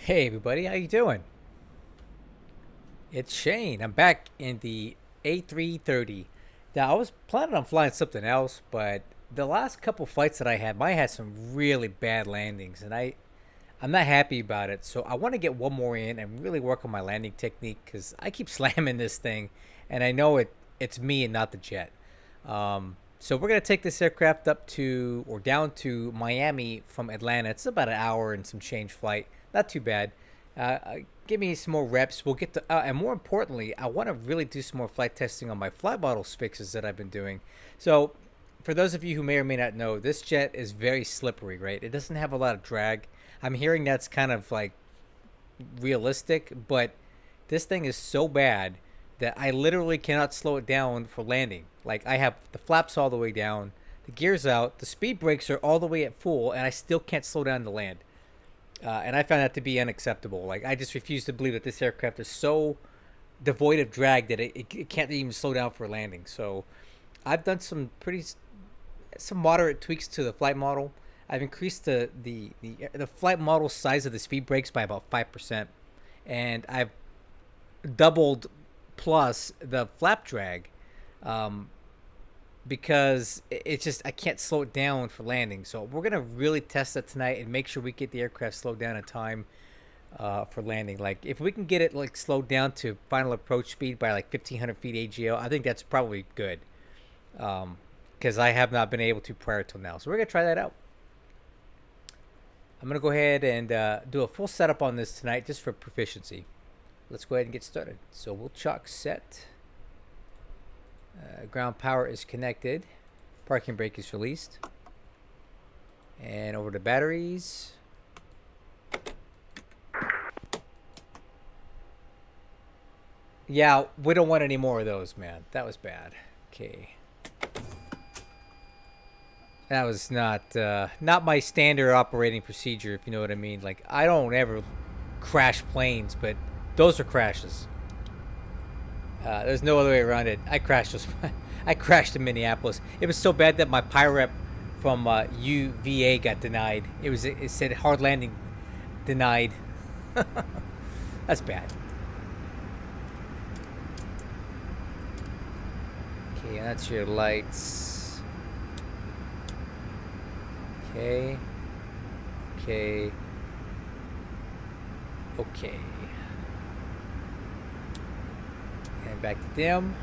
Hey everybody, how you doing? It's Shane. I'm back in the A330. Now I was planning on flying something else, but the last couple flights that I had, mine had some really bad landings, and I'm not happy about it. So I want to get one more in and really work on my landing technique because I keep slamming this thing, and I know it's me and not the jet. So we're gonna take this aircraft up to or down to Miami from Atlanta. It's about an hour and some change flight. Not too bad. Give me some more reps. We'll get to, and more importantly, I want to really do some more flight testing on my flight models fixes that I've been doing. So, for those of you who may or may not know, this jet is very slippery, right? It doesn't have a lot of drag. I'm hearing that's kind of like realistic, but this thing is so bad that I literally cannot slow it down for landing. Like I have the flaps all the way down, the gears out, the speed brakes are all the way at full, and I still can't slow down to land. And I found that to be unacceptable. Like I just refuse to believe that this aircraft is so devoid of drag that it can't even slow down for landing. So I've done some moderate tweaks to the flight model. I've increased the flight model size of the speed brakes by about 5%, and I've doubled plus the flap drag, um, because it's just I can't slow it down for landing. So we're gonna really test it tonight and make sure we get the aircraft slowed down in time for landing. Like if we can get it like slowed down to final approach speed by like 1,500 feet AGL, I think that's probably good. Because I have not been able to prior to now. So we're gonna try that out. I'm gonna go ahead and do a full setup on this tonight just for proficiency. Let's go ahead and get started. So we'll chalk set. Ground power is connected. Parking brake is released. And over to batteries. Yeah, we don't want any more of those, man. That was bad. Okay. That was not my standard operating procedure, if you know what I mean. Like, I don't ever crash planes, but those are crashes. There's no other way around it. I crashed those. I crashed in Minneapolis. It was so bad that my PIREP from UVA got denied. It said hard landing denied. That's bad. Okay, that's your lights. Okay. Okay. Okay. And back to dim.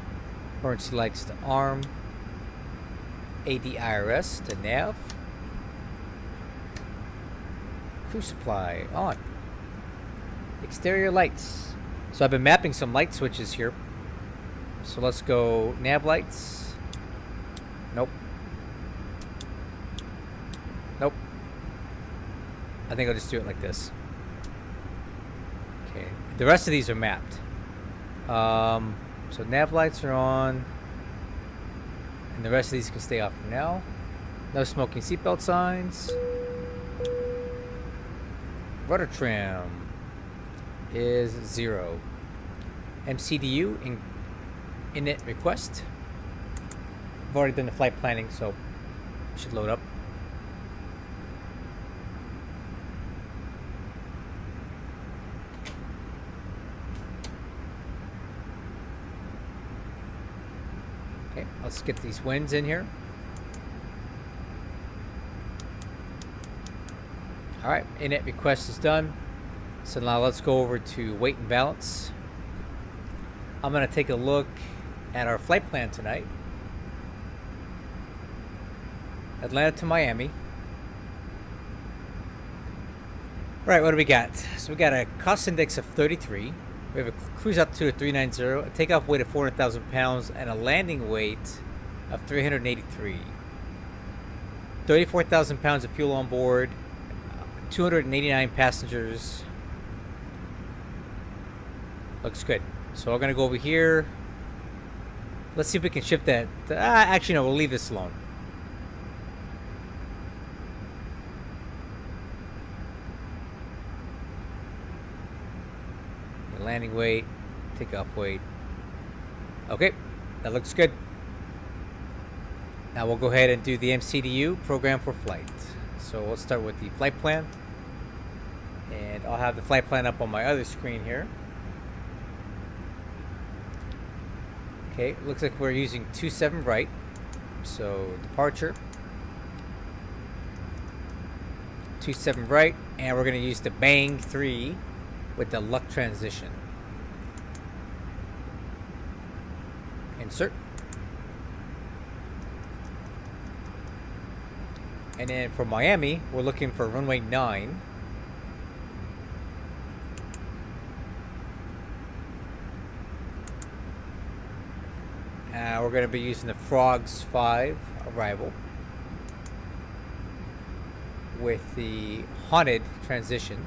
Emergency lights to arm. ADIRS to nav. Crew supply on. Exterior lights. So I've been mapping some light switches here. So let's go nav lights. Nope. Nope. I think I'll just do it like this. Okay. The rest of these are mapped. So nav lights are on, and the rest of these can stay off for now. No smoking seatbelt signs. Rudder trim is 0. MCDU in init request. I've already done the flight planning, so it should load up. Okay, let's get these winds in here. Alright, init request is done. So now let's go over to weight and balance. I'm going to take a look at our flight plan tonight. Atlanta to Miami. Alright, what do we got? So we got a cost index of 33. We have a cruise altitude of 390, a takeoff weight of 400,000 pounds, and a landing weight of 383. 34,000 pounds of fuel on board, 289 passengers. Looks good. So we're going to go over here. Let's see if we can shift that. Actually, no, we'll leave this alone. Landing weight, takeoff weight. Okay, that looks good. Now we'll go ahead and do the MCDU program for flight. So we'll start with the flight plan. And I'll have the flight plan up on my other screen here. Okay, looks like we're using 27 right. So departure. 27 right, and we're going to use the bang 3 with the luck transition. Insert. And then for Miami, we're looking for runway 9. We're going to be using the Frogs 5 arrival with the haunted transition.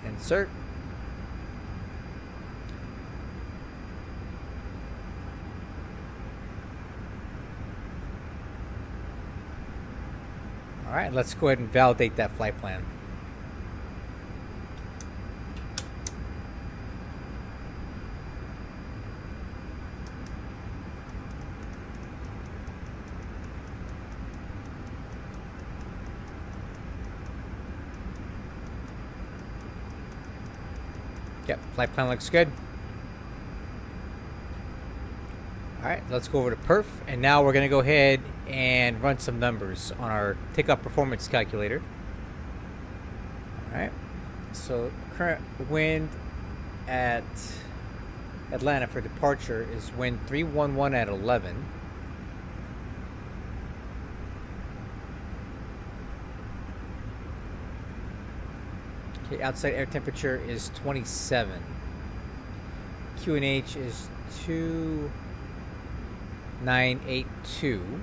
Insert. All right, let's go ahead and validate that flight plan. Yep, flight plan looks good. Alright, let's go over to perf, and now we're going to go ahead and run some numbers on our takeoff performance calculator. Alright, so current wind at Atlanta for departure is wind 311 at 11. Okay, outside air temperature is 27. QNH is 2982.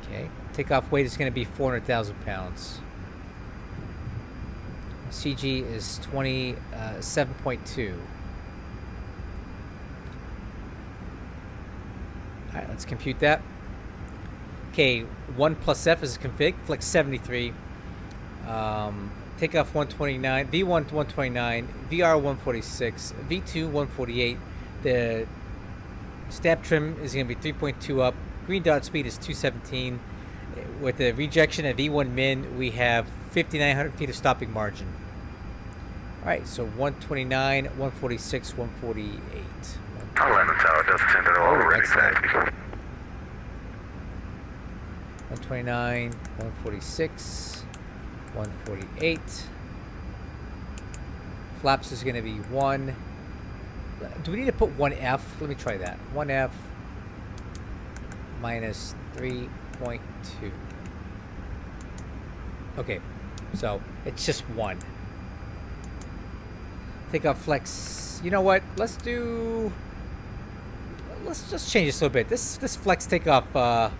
Okay, takeoff weight is going to be 400,000 pounds. CG is 27.2. Alright, let's compute that. Okay, 1 plus F is config, flex 73. Takeoff 129, V1 129, VR 146, V2 148. The stab trim is going to be 3.2 up. Green dot speed is 217. With the rejection at V1 min, we have 5,900 feet of stopping margin. Alright, so 129, 146, 148. Atlanta Tower, just attended all ready for 129, 146, 148. Flaps is going to be 1. Do we need to put 1F? Let me try that. 1F minus 3.2. Okay, so it's just 1. Takeoff flex. You know what? Let's just change this a little bit. This flex takeoff. Well,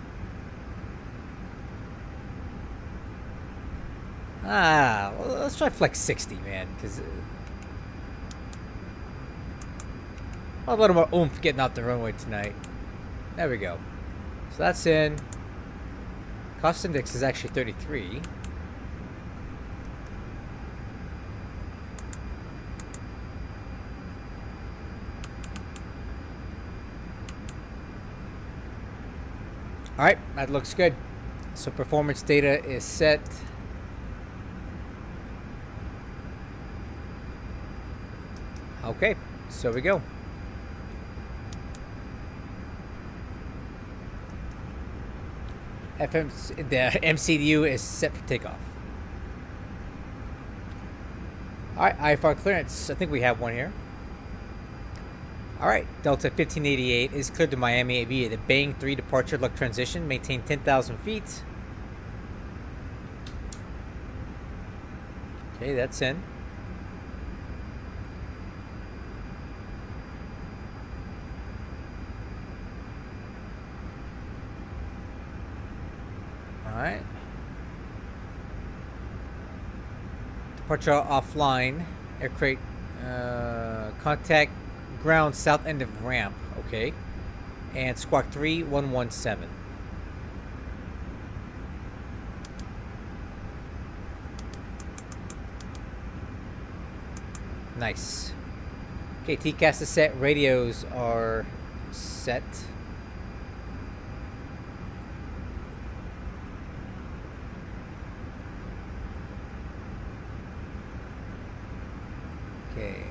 let's try flex 60, man, because a little more oomph getting out the runway tonight. There we go. So that's in. Cost index is actually 33. All right, that looks good. So performance data is set. Okay, so we go. The MCDU is set for takeoff. Alright, IFR clearance. I think we have one here. Alright, Delta 1588 is cleared to Miami via the Bang 3 departure luck transition. Maintain 10,000 feet. Okay, that's in. Alright. Departure offline. Air crate. Contact ground south end of ramp. Okay. And squawk 3117. Nice. Okay, TCAS is set. Radios are set. Okay,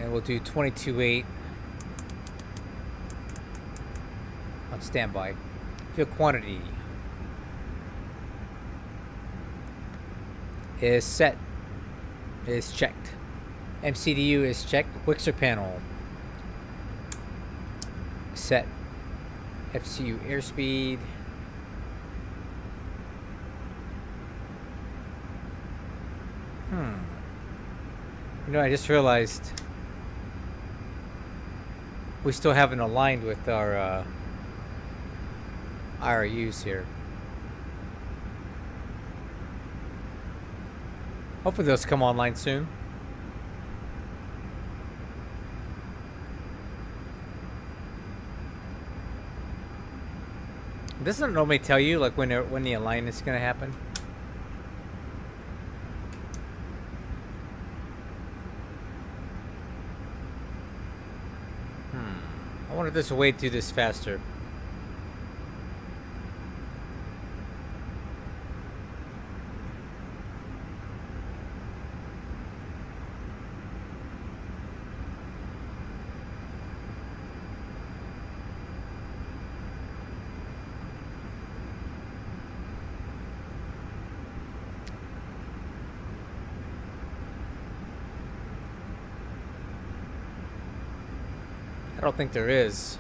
and we'll do 22.8 on standby. Fuel quantity is set. Is checked. MCDU is checked. Wixer panel set. FCU airspeed. You know, I just realized we still haven't aligned with our IRUs here. Hopefully those come online soon. Doesn't it normally tell you like when the alignment is gonna happen? I wonder if there's a way to do this faster. I don't think there is.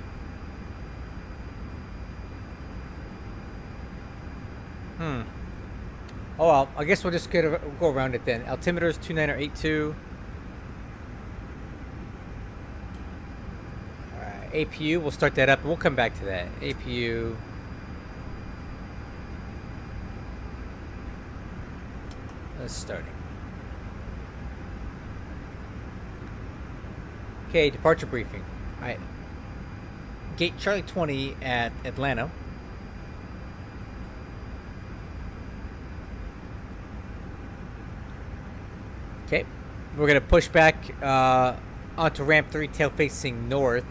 Oh well, I guess we'll just go around it then. Altimeters 2982. Alright, APU, we'll start that up and we'll come back to that. APU. That's starting. Okay, departure briefing. Alright. Gate Charlie 20 at Atlanta. Okay, we're going to push back onto ramp 3, tail facing north,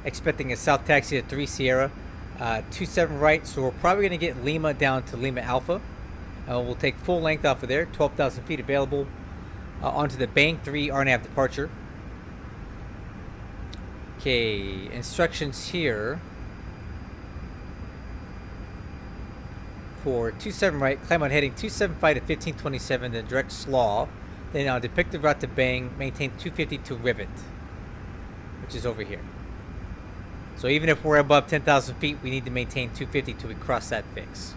expecting a south taxi at 3 Sierra, 27 right, so we're probably going to get Lima down to Lima Alpha. We'll take full length off of there, 12,000 feet available, onto the Bang 3 RNAV departure. Okay, instructions here. For 27 right, climb on heading 275 to 1527, then direct slaw. Then on depict the route to Bang, maintain 250 to Rivet, which is over here. So even if we're above 10,000 feet, we need to maintain 250 till we cross that fix.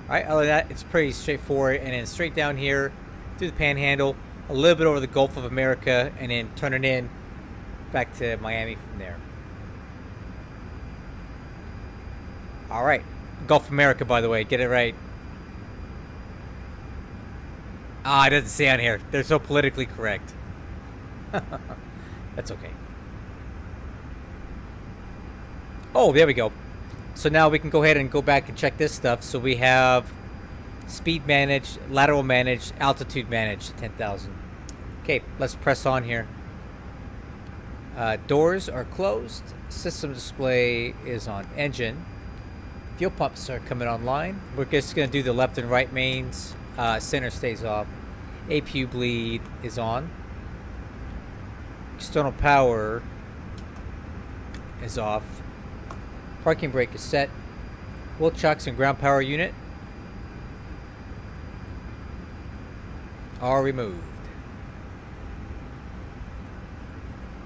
Alright, other than that, it's pretty straightforward. And then straight down here, through the Panhandle, a little bit over the Gulf of America, and then turning in back to Miami from there. Alright, Gulf of America, by the way, get it right. It doesn't say on here. They're so politically correct. That's okay. Oh, there we go. So now we can go ahead and go back and check this stuff. So we have speed managed, lateral managed, altitude managed, 10,000. Okay, let's press on here. Doors are closed. System display is on engine. Fuel pumps are coming online. We're just going to do the left and right mains. Center stays off. APU bleed is on. External power is off. Parking brake is set. Wheel chocks and ground power unit are removed.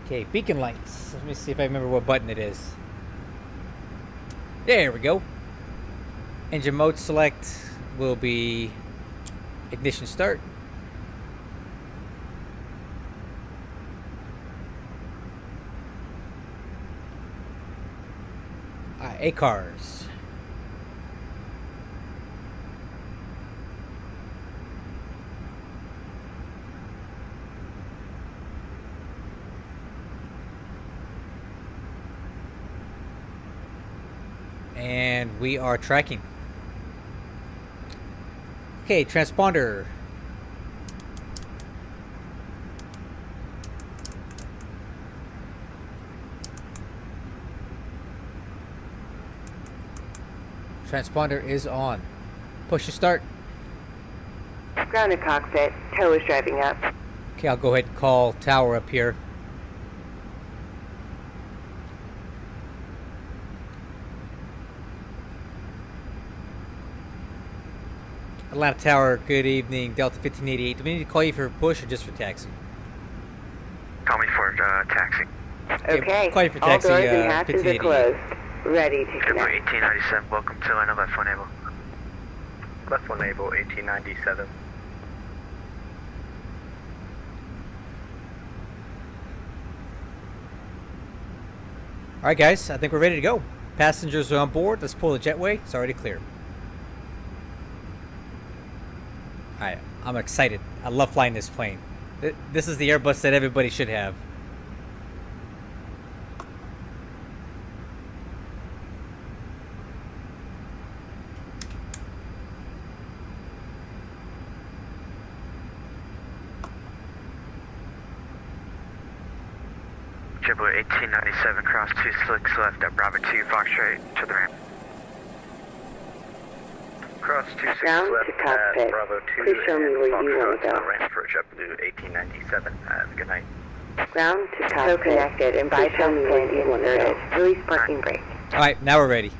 Okay, beacon lights. Let me see if I remember what button it is. There we go. Engine mode select will be ignition start. ACARS. And we are tracking. Okay, transponder. Transponder is on. Push to start. Grounded cockpit. Tow is driving up. Okay, I'll go ahead and call tower up here. Atlanta Tower, good evening. Delta 1588. Do we need to call you for a push or just for taxi? Call me for taxi. Okay. Call you for All taxi, doors and hatches are 1588. closed. Ready to Number connect. 1897, welcome to Atlanta, left one able. Left one able, 1897. Alright guys, I think we're ready to go. Passengers are on board. Let's pull the jetway. It's already clear. Alright, I'm excited. I love flying this plane. This is the Airbus that everybody should have. JetBlue 1897, cross 2 slicks left at Bravo 2, Foxtrot to the ramp. Cross 26 Ground left to cockpit. at Bravo 2 Please show me and where you Foxtrot wanna to the go. ramp for JetBlue 1897. Good night. Ground to cockpit. So connected and bypass plane 130. Release parking brake. Alright, now we're ready.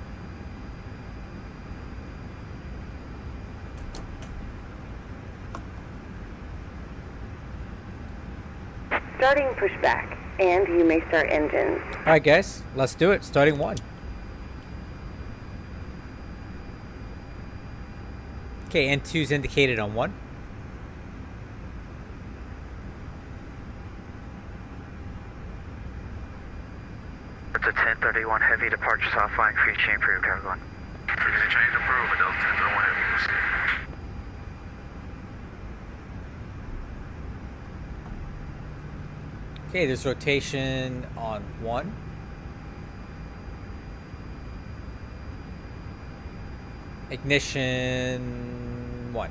Starting pushback. And you may start engines. Alright guys, let's do it. Starting one. Okay, N2's indicated on one. It's a 1031 heavy, departures offline, free chain approved, everyone. Free chain approved, Delta 1031 heavy. Okay, there's rotation on one. Ignition one.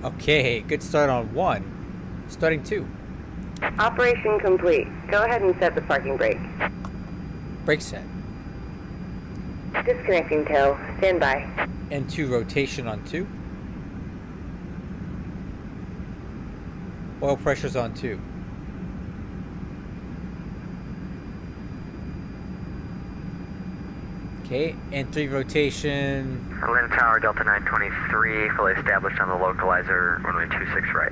Okay, good start on one. Starting two. Operation complete. Go ahead and set the parking brake. Brake set. Disconnecting tow. Stand by. N2 rotation on two. Oil pressure's on two. Okay, N3 rotation. Atlanta Tower, Delta 923, fully established on the localizer, runway 26 right.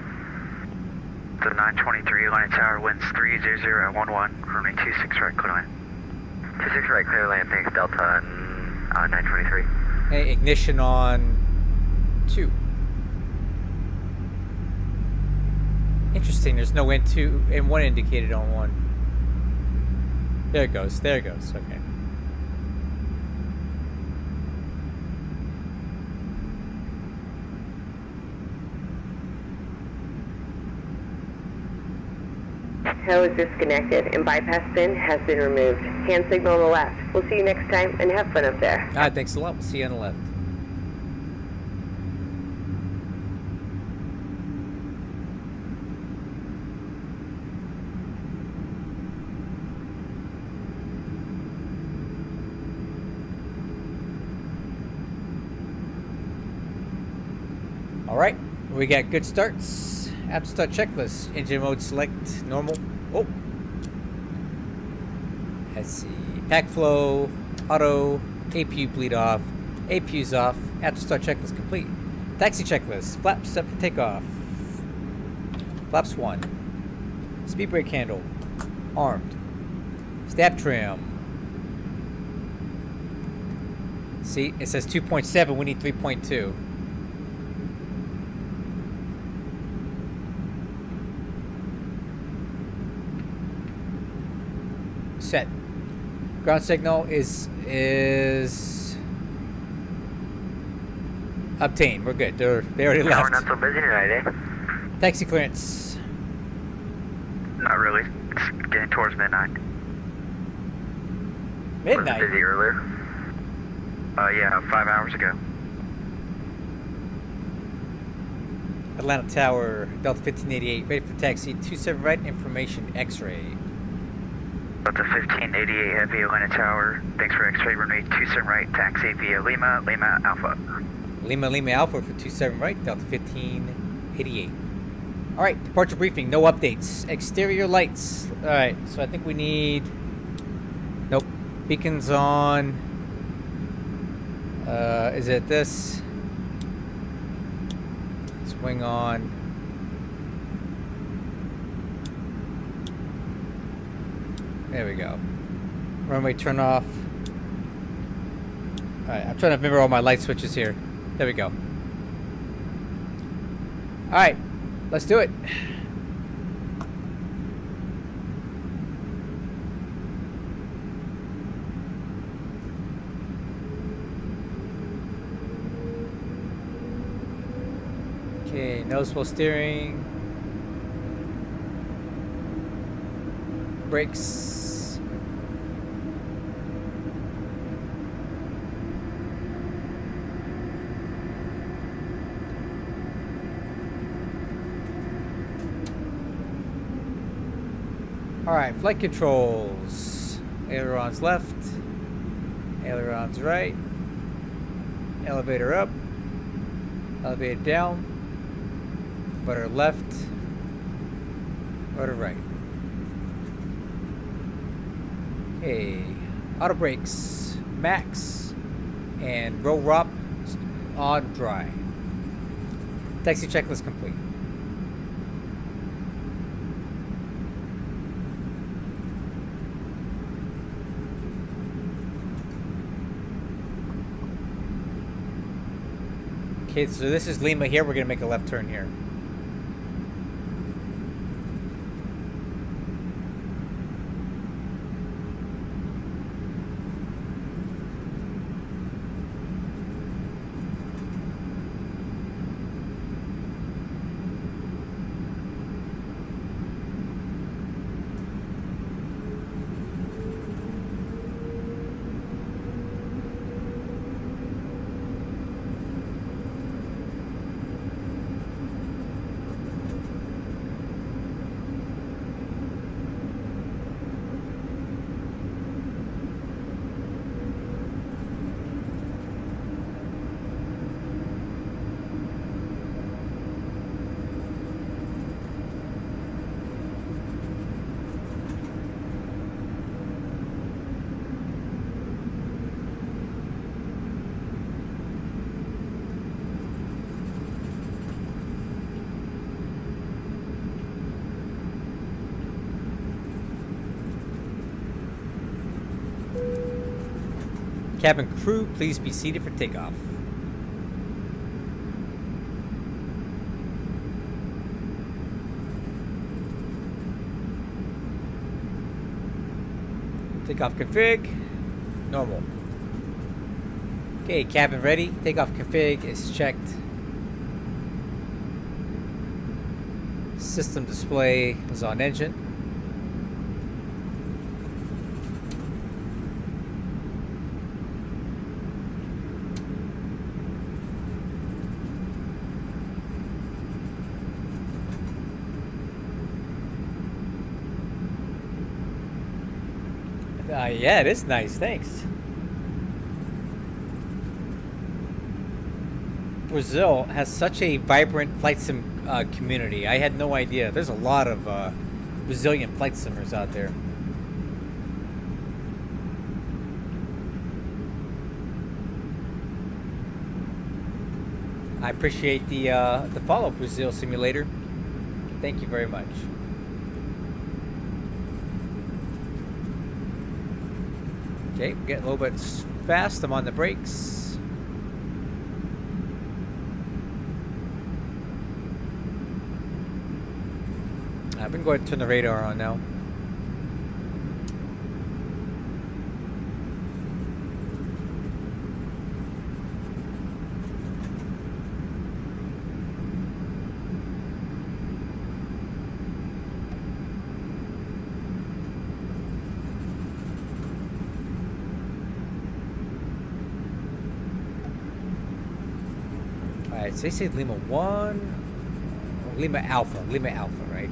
The 923, Atlanta Tower, winds 300 at 11, runway 26 right, clear land. 26 right, clear land, thanks, Delta 923. Okay, ignition on two. Interesting, there's no N2, N1 indicated on one. There it goes, okay. Tow is disconnected and bypass pin has been removed. Hand signal on the left. We'll see you next time and have fun up there. Alright, thanks a lot. We'll see you on the left. Alright, we got good starts. App start checklist. Engine mode select normal. Oh. Let's see. Pack flow, auto, APU bleed off, APU's off. App start checklist complete. Taxi checklist. Flaps set for takeoff. Flaps 1. Speed brake handle. Armed. Stab trim. See, it says 2.7. We need 3.2. Set. Ground signal is obtained. We're good. They already We're left. not so busy tonight, eh? Taxi clearance. Not really. It's getting towards midnight. Midnight. Was it busy earlier? Yeah, 5 hours ago. Atlanta Tower, Delta 1588, ready for taxi. 27 right, information X-ray. Delta 1588 Heavy, Atlanta Tower. Thanks for X-ray. Runway 27 right, taxi via Lima, Lima Alpha. Lima Lima Alpha for 27 right, Delta 1588. All right, departure briefing, no updates. Exterior lights. All right, so I think we need. Nope, beacons on. Is it this? Swing on. There we go. Runway turn off. Alright, I'm trying to remember all my light switches here. There we go. Alright, let's do it. Okay, noticeable steering. Brakes. Alright, flight controls. Ailerons left. Ailerons right. Elevator up. Elevator down. Rudder left. Rudder right. Okay. Auto brakes. Max. And roll ROP on dry. Taxi checklist complete. Okay, so this is Lima here. We're going to make a left turn here. Cabin crew, please be seated for takeoff. Takeoff config, normal. Okay, cabin ready. Takeoff config is checked. System display is on engine. Yeah, it is nice. Thanks. Brazil has such a vibrant flight sim community. I had no idea. There's a lot of Brazilian flight simmers out there. I appreciate the follow, Brazil Simulator. Thank you very much. Okay, we're getting a little bit fast. I'm on the brakes. I've been going to turn the radar on now. Alright, so they say Lima 1, Lima Alpha, right?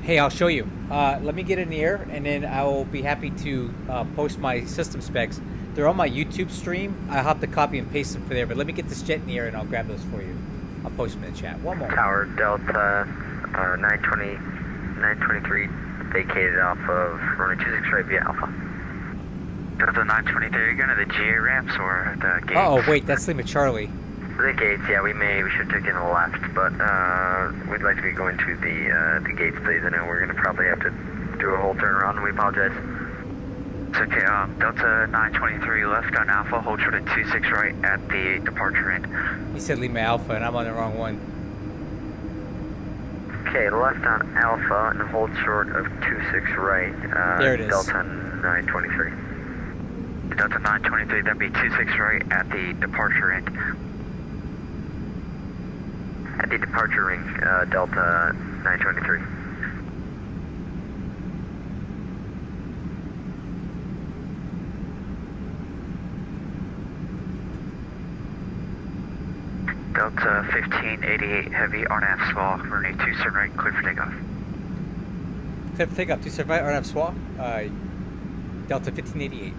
Hey, I'll show you. Let me get in the air, and then I will be happy to post my system specs. They're on my YouTube stream. I'll have to copy and paste them for there, but let me get this jet in the air, and I'll grab those for you. I'll post them in the chat. One more. Tower Delta 923 vacated off of runway 26 right via Alpha. Delta 923, are you going to the GA ramps or the gates? Oh, wait, that's Lima Charlie. The gates, yeah, we should take in a left, but we'd like to be going to the gates, please. I know we're going to probably have to do a whole turnaround, and we apologize. It's okay, Delta 923 left on Alpha, hold short at 26 right at the departure end. He said Lima Alpha, and I'm on the wrong one. Okay, left on Alpha, and hold short of 26 right. There it is. Delta 923. Delta 923, that'd be 26 right at the departure end. At the departure ring, Delta 923. Delta 1588 heavy RNAV SWA, runway 27 right, clear for takeoff. Clear for takeoff, 27 right, RNAV SWA, Delta 1588.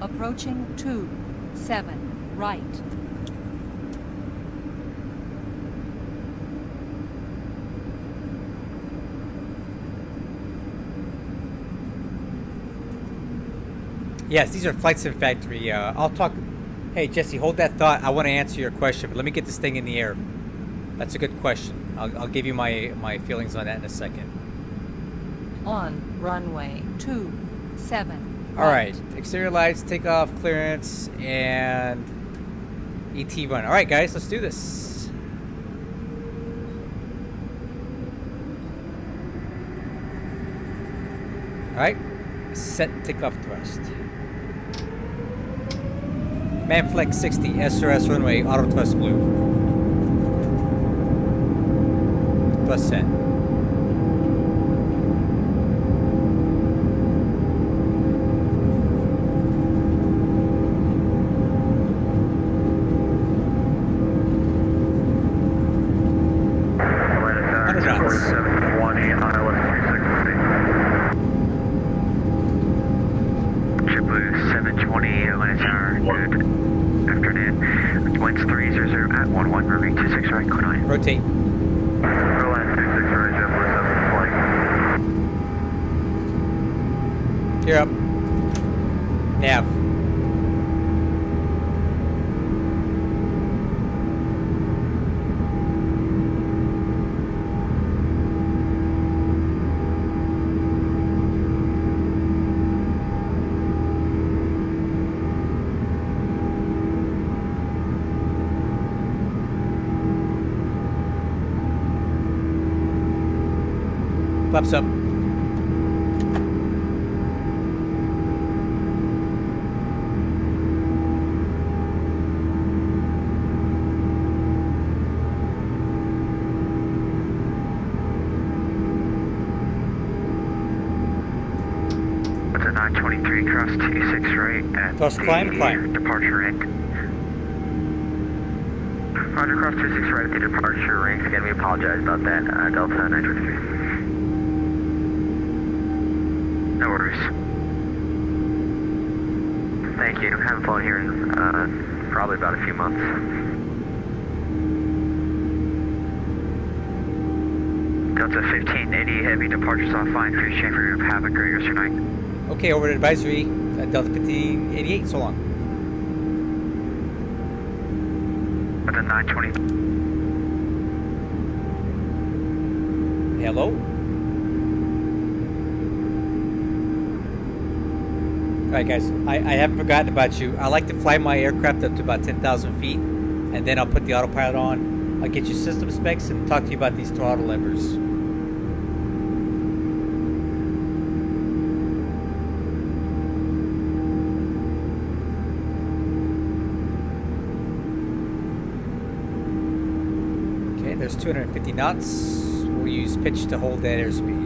Approaching 27 right. Yes, these are flight sim factory. I'll talk. Hey, Jesse, hold that thought. I want to answer your question, but let me get this thing in the air. That's a good question. I'll give you my feelings on that in a second. On runway 27. All right, exterior lights, takeoff, clearance, and ET run. All right, guys, let's do this. All right, set takeoff thrust. Manflex 60, SRS runway, auto thrust blue. Thrust set. Rotate. Airlines 26 right, JetBlue 7 flight. Gear up. Nav. Flaps up. Delta 923 cross 26 right at Thrust climb. departure end. Roger, cross 26 right at the departure ring. Again, we apologize about that, Delta 923. No worries. Thank you. Haven't flown here in probably about a few months. Delta 1580 heavy departures offline. Cruise chamber. Have a great rest of your night. Okay, over to advisory. Delta 1588, so long. At the 920. Hello? Alright guys, I haven't forgotten about you. I like to fly my aircraft up to about 10,000 feet, and then I'll put the autopilot on. I'll get you system specs and talk to you about these throttle levers. Okay, there's 250 knots. We'll use pitch to hold that airspeed.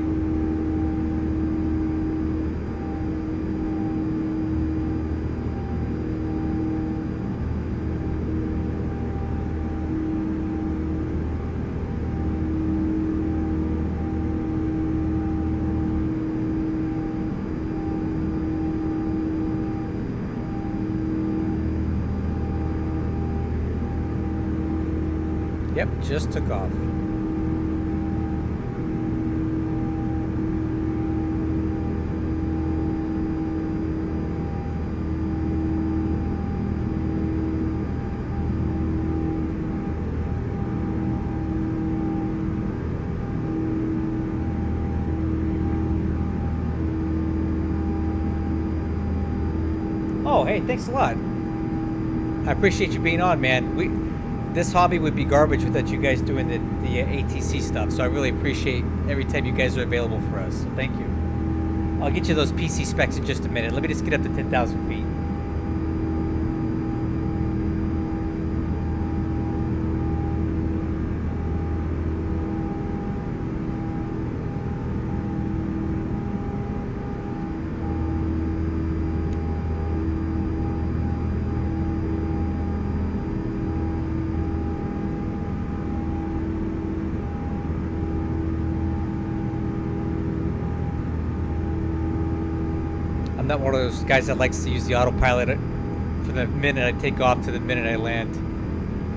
Yep, just took off. Oh, hey, thanks a lot. I appreciate you being on, man. This hobby would be garbage without you guys doing the ATC stuff, so I really appreciate every time you guys are available for us. So thank you. I'll get you those PC specs in just a minute. Let me just get up to 10,000 feet. I'm not one of those guys that likes to use the autopilot from the minute I take off to the minute I land.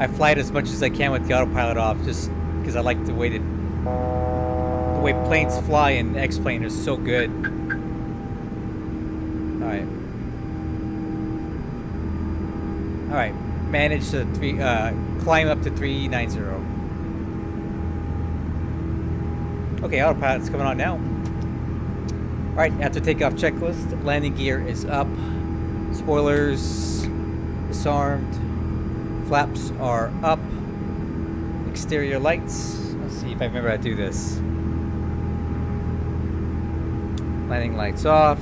I fly it as much as I can with the autopilot off, just because I like the way planes fly in X-Plane is so good. All right, manage to climb up to 390. Okay, autopilot's coming on now. Alright, after takeoff checklist, landing gear is up, spoilers disarmed, flaps are up, exterior lights, let's see if I remember how to do this. Landing lights off,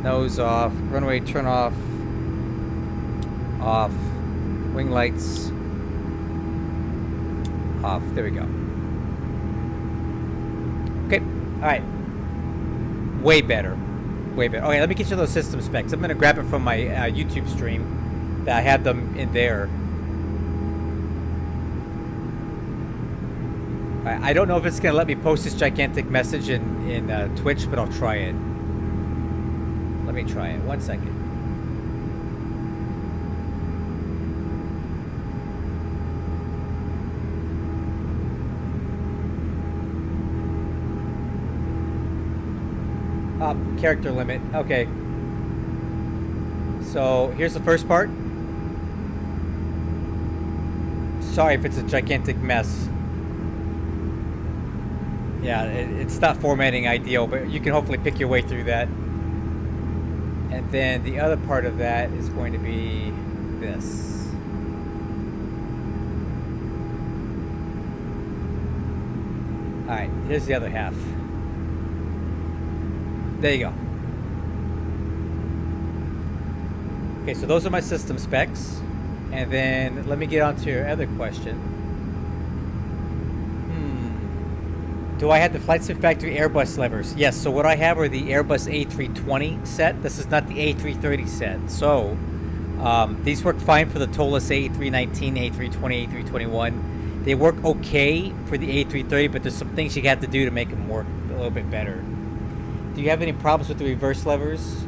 nose off, runway turn off, off, wing lights, off, there we go. Okay, alright. Way better. Way better. Okay, let me get you those system specs. I'm going to grab it from my YouTube stream. I have them in there. I don't know if it's going to let me post this gigantic message in Twitch, but I'll try it. Let me try it. 1 second. Character limit. Okay. So here's the first part. Sorry if it's a gigantic mess. Yeah, it's not formatting ideal, but you can hopefully pick your way through that. And then the other part of that is going to be this. Alright, here's the other half. There you go. Okay, so those are my system specs. And then let me get on to your other question. Do I have the Flight Sim Factory Airbus levers? Yes, so what I have are the Airbus A320 set. This is not the A330 set. So these work fine for the ToLiss A319, A320, A321. They work okay for the A330, but there's some things you have to do to make them work a little bit better. Do you have any problems with the reverse levers?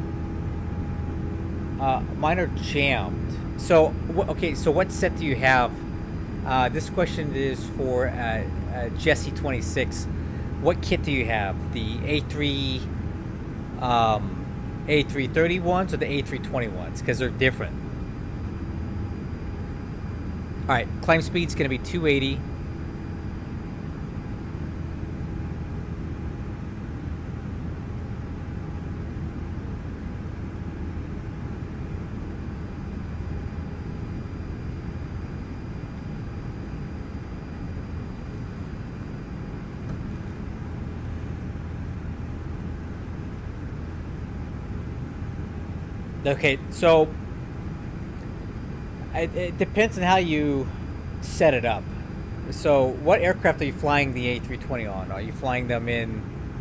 Mine are jammed. So, okay, so what set do you have? This question is for Jesse26. What kit do you have? The A3... A330 or the A320 because they're different. All right, climb speed's going to be 280. Okay, so it depends on how you set it up. So what aircraft are you flying the A320 on? Are you flying them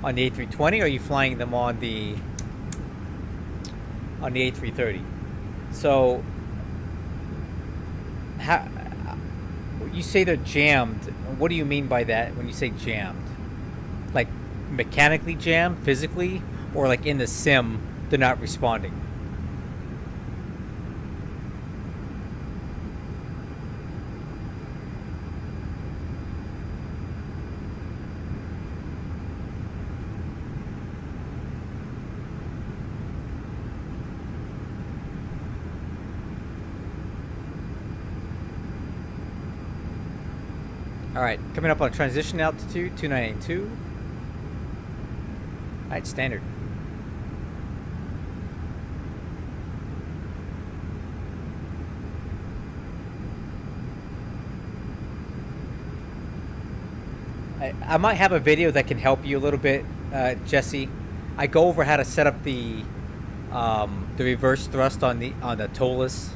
on the A320 or are you flying them on the A330? So how you say they're jammed, what do you mean by that when you say jammed? Like mechanically jammed, physically, or like in the sim they're not responding? Alright, coming up on transition altitude, 2982. Alright, standard. I might have a video that can help you a little bit, Jesse. I go over how to set up the reverse thrust on the ToLiss.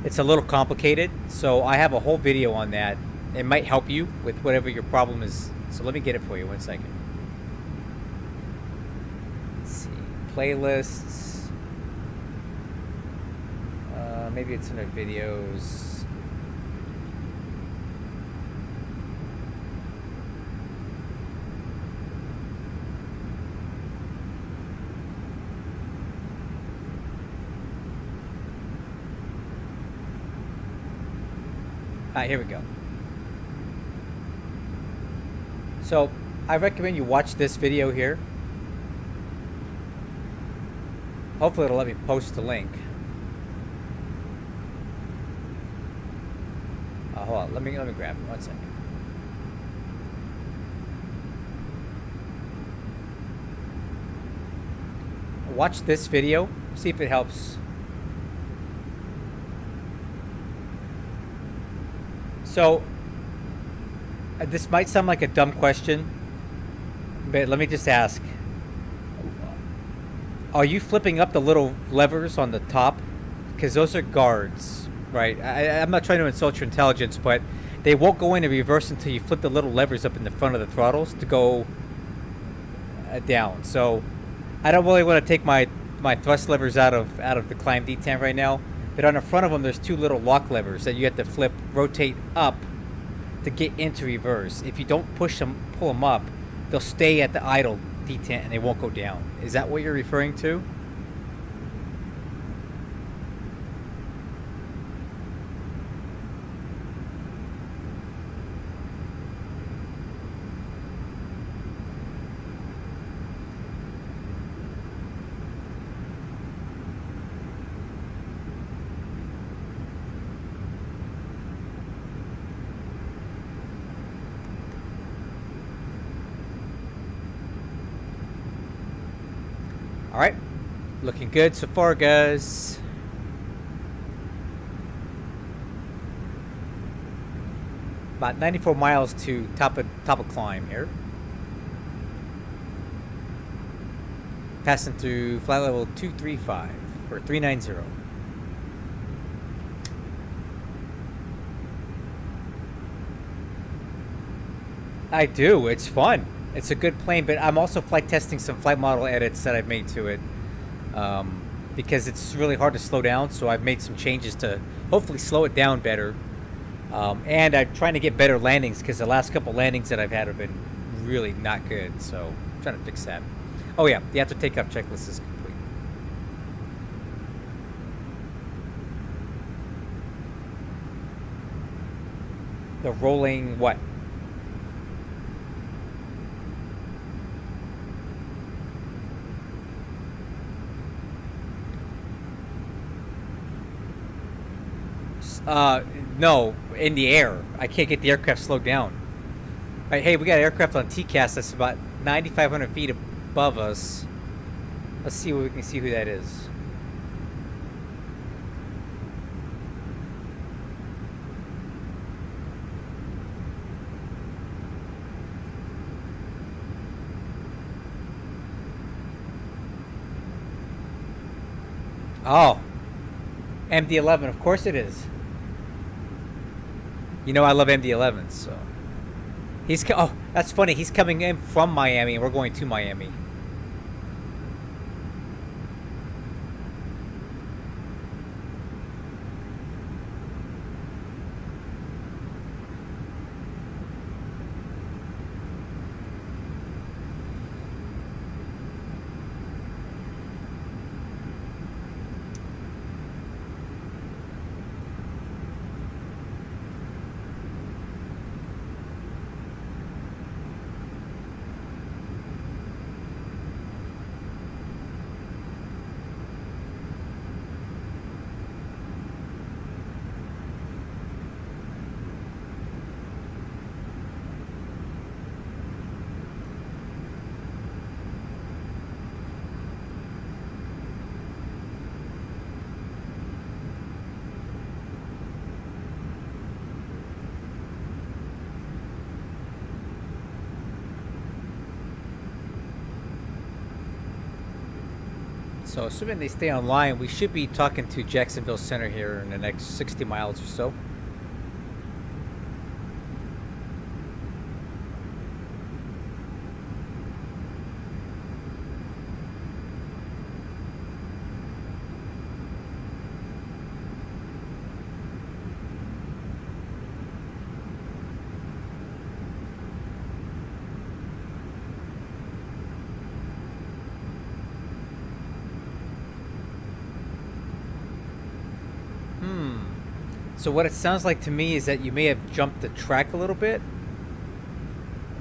It's a little complicated, so I have a whole video on that. It might help you with whatever your problem is. So let me get it for you. 1 second. Let's see. Playlists. Maybe it's in our videos. Alright, here we go. So, I recommend you watch this video here. Hopefully it'll let me post the link. Hold on, let me grab it. 1 second. Watch this video, see if it helps. So, this might sound like a dumb question, but let me just ask. Are you flipping up the little levers on the top? Because those are guards, right? I'm not trying to insult your intelligence, but they won't go into reverse until you flip the little levers up in the front of the throttles to go down. So I don't really want to take my thrust levers out of the climb detent right now, but on the front of them there's two little lock levers that you have to rotate up to get into reverse. If you don't pull them up, they'll stay at the idle detent and they won't go down. Is that what you're referring to? Alright, looking good so far, guys. About 94 miles to top of climb here. Passing through flight level 235 for 390. I do, it's fun. It's a good plane, but I'm also flight testing some flight model edits that I've made to it because it's really hard to slow down, so I've made some changes to hopefully slow it down better. And I'm trying to get better landings because the last couple landings that I've had have been really not good, so I'm trying to fix that. Oh yeah, the after takeoff checklist is complete. The rolling what? No, in the air. I can't get the aircraft slowed down. All right, hey, we got an aircraft on TCAS that's about 9,500 feet above us. Let's see what we can see who that is. Oh, MD-11. Of course it is. You know I love MD-11s, so oh, that's funny. He's coming in from Miami, and we're going to Miami. So assuming they stay online, we should be talking to Jacksonville Center here in the next 60 miles or so. So what it sounds like to me is that you may have jumped the track a little bit.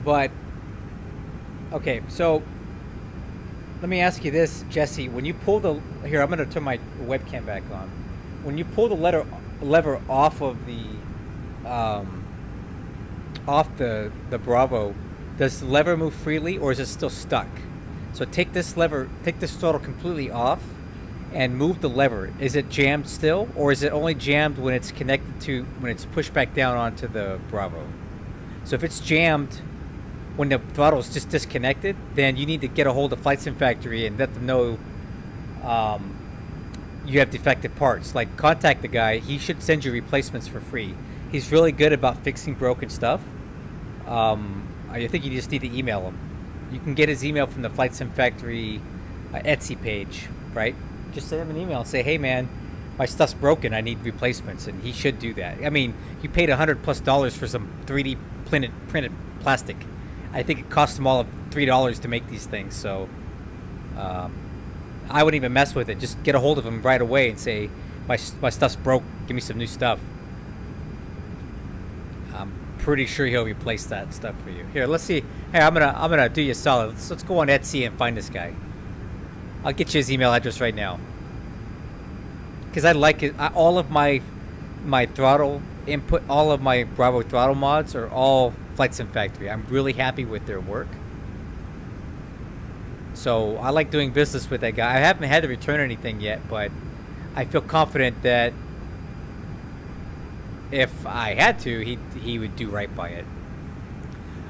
But, okay, so let me ask you this, Jesse. When you pull the, here, I'm going to turn my webcam back on. When you pull the lever off of the, the Bravo, does the lever move freely or is it still stuck? So take this throttle completely off and move the lever. Is it jammed still, or is it only jammed when it's connected to, when it's pushed back down onto the Bravo? So if it's jammed when the throttle is just disconnected, then you need to get a hold of Flight Sim Factory and let them know you have defective parts. Like, contact the guy. He should send you replacements for free. He's really good about fixing broken stuff. I think you just need to email him. You can get his email from the Flight Sim Factory Etsy page, right? Just send him an email and say, hey man, my stuff's broken, I need replacements, and he should do that. I mean, you paid $100+ for some 3D printed plastic. I think it cost them all $3 to make these things, so I wouldn't even mess with it. Just get a hold of him right away and say, my stuff's broke, give me some new stuff. I'm pretty sure he'll replace that stuff for you. Here, let's see. Hey, I'm gonna do you a solid. Let's go on Etsy and find this guy. I'll get you his email address right now. Because I like it. All of my throttle input, all of my Bravo throttle mods are all Flight Sim Factory. I'm really happy with their work. So I like doing business with that guy. I haven't had to return anything yet, but I feel confident that if I had to, he would do right by it.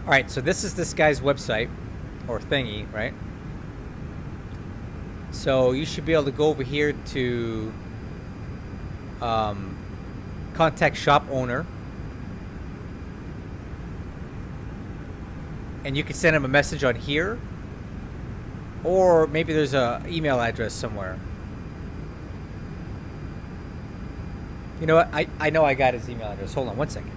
All right, so this is this guy's website, or thingy, right? So you should be able to go over here to contact shop owner, and you can send him a message on here, or maybe there's a email address somewhere. You know what? I know I got his email address. Hold on one second.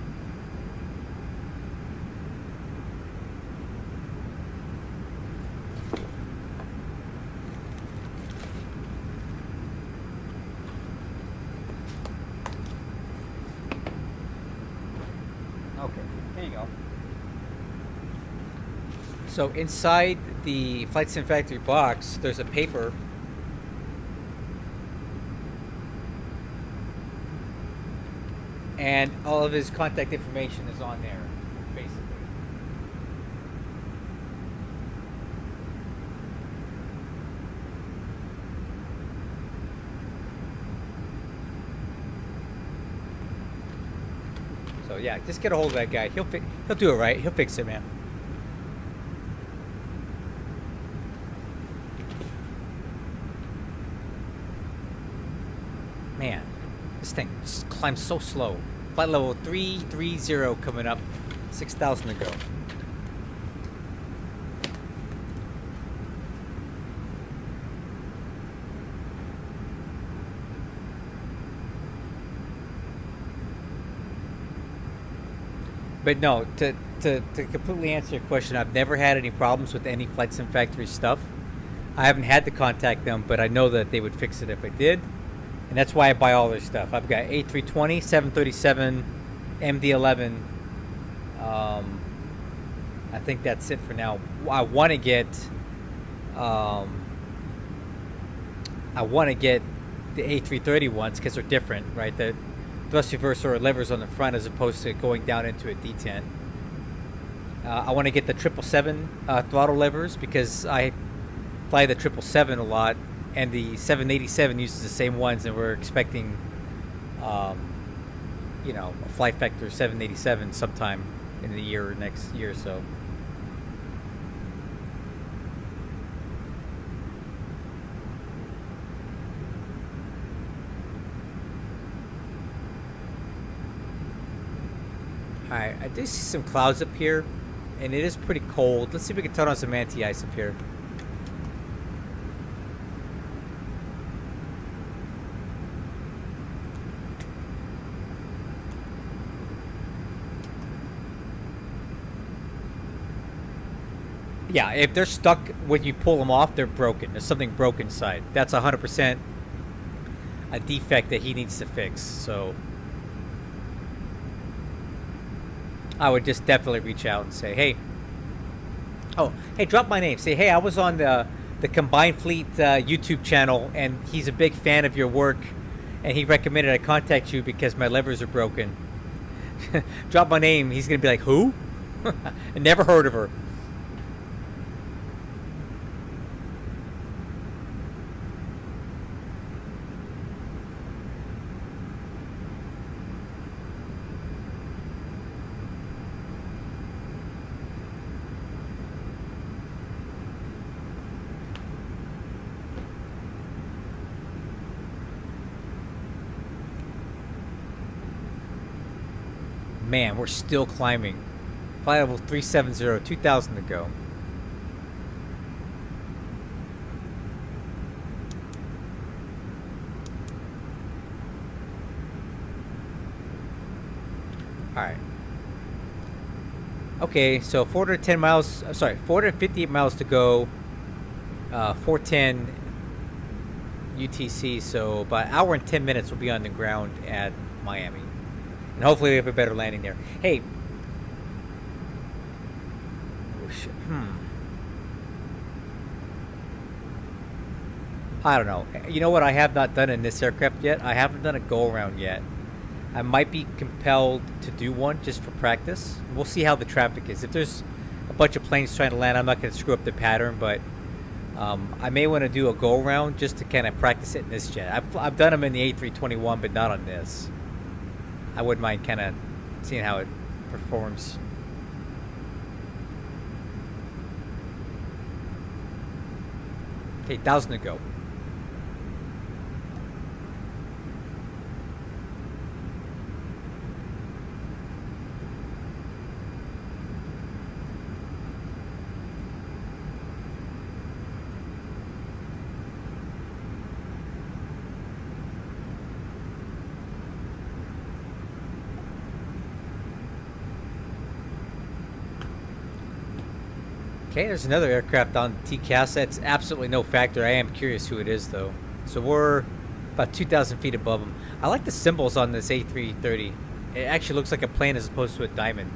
So inside the Flight Sim Factory box, there's a paper. and all of his contact information is on there, basically. So yeah, just get a hold of that guy. He'll do it right. He'll fix it, man. Man, this thing just climbs so slow. Flight level 330 coming up, 6,000 to go. But no, to completely answer your question, I've never had any problems with any Flight Sim Factory stuff. I haven't had to contact them, but I know that they would fix it if I did. And that's why I buy all their stuff. I've got A320, 737, MD-11. I think that's it for now. I want to get the A330 ones because they're different, right? The thrust reverser or levers on the front as opposed to going down into a D10. I want to get the 777 throttle levers because I fly the 777 a lot, and the 787 uses the same ones, and we're expecting, a flight factor 787 sometime in the year or next year or so. Alright, I do see some clouds up here, and it is pretty cold. Let's see if we can turn on some anti-ice up here. Yeah, if they're stuck when you pull them off, they're broken. There's something broken inside. That's 100% a defect that he needs to fix, so I would just definitely reach out and say, hey, drop my name. Say, hey, I was on the Combined Fleet YouTube channel, and he's a big fan of your work, and he recommended I contact you because my levers are broken. Drop my name. He's going to be like, who? I never heard of her. Man, we're still climbing. Flight level 370, 2,000 to go. Alright. Okay, so 410 miles, 458 miles to go. 410 UTC, so about an hour and 10 minutes we'll be on the ground at Miami. And hopefully we have a better landing there. Hey. Oh, shit. I don't know. You know what I have not done in this aircraft yet? I haven't done a go-around yet. I might be compelled to do one just for practice. We'll see how the traffic is. If there's a bunch of planes trying to land, I'm not going to screw up the pattern, but I may want to do a go-around just to kind of practice it in this jet. I've done them in the A321, but not on this. I wouldn't mind kind of seeing how it performs. Okay, 1,000 to go. Okay, there's another aircraft on TCAS. That's absolutely no factor. I am curious who it is, though. So we're about 2,000 feet above them. I like the symbols on this A330. It actually looks like a plane as opposed to a diamond.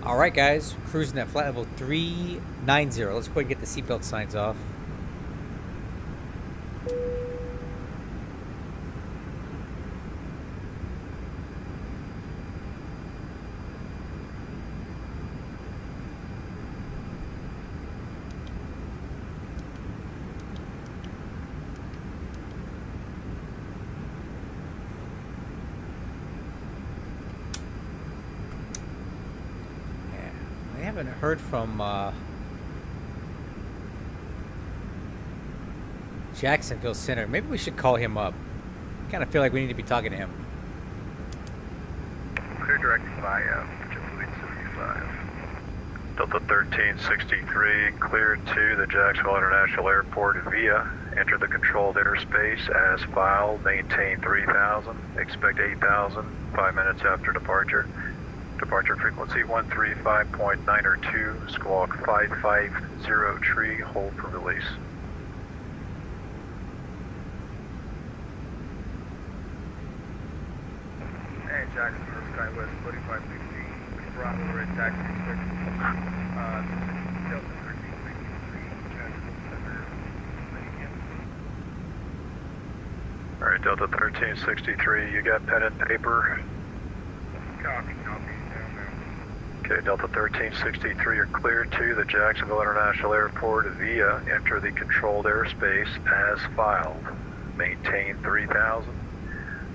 All right, guys, cruising at flight level 390. Let's go ahead and get the seatbelt signs off. I haven't heard from Jacksonville Center. Maybe we should call him up. Kind of feel like we need to be talking to him. Clear direct by Flight 75. Delta 1363, cleared to the Jacksonville International Airport via. Enter the controlled airspace as filed. Maintain 3000. Expect 8000. 5 minutes after departure. Departure frequency 135.902, squawk 550 tree, hold for release. Hey, Jacksonville, SkyWest 4560, Bravo, red taxi expected. Delta 1363, Jacksonville Center, Alright, Delta 1363, you got pen and paper? Copy, down there. Okay, Delta 1363, you're cleared to the Jacksonville International Airport via. Enter the controlled airspace as filed. Maintain 3000.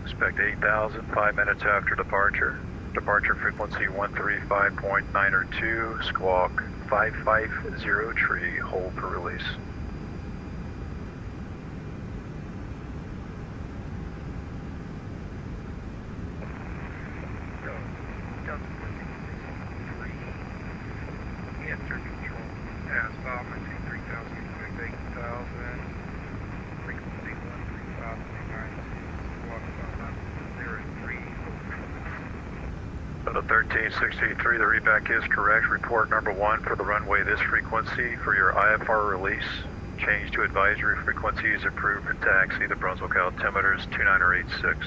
Expect 8000, 5 minutes after departure. Departure frequency 135.902, squawk 550 tree, hold for release. Enter control as filed, maintain 3000, expect 8000, frequency 135.902, squawk 550 Delta 1363, the readback is correct. Report number 1 for the runway this frequency for your IFR release. Change to advisory frequency is approved for taxi. The Brunswick altimeter is 2986.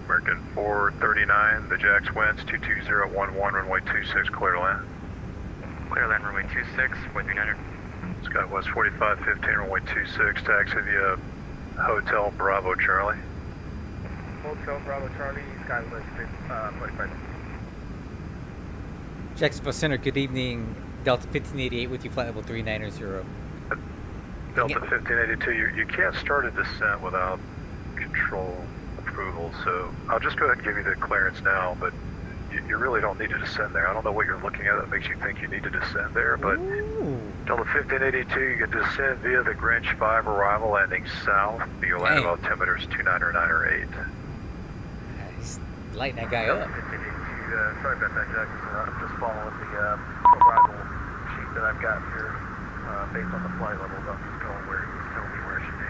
American 439, the Jax winds 22011, runway 26, clear to land. Clear land runway 26, 4300. SkyWest 4515, runway 26, taxi via Hotel Bravo Charlie. Hotel Bravo Charlie, SkyWest 45. Jacksonville Center, good evening. Delta 1588 with you, flight level 390. Delta 1582, you can't start a descent without control approval, so I'll just go ahead and give you the clearance now, but you really don't need to descend there. I don't know what you're looking at that makes you think you need to descend there, but Ooh. Delta 1582, you can descend via the Grinch 5 arrival landing south. Your land Dang. altimeter is 2998. He's lighting that guy up. Sorry about that, Jackson. I'm just following the arrival sheet that I've got here based on the flight level. I'm just going where he's telling me where it should be.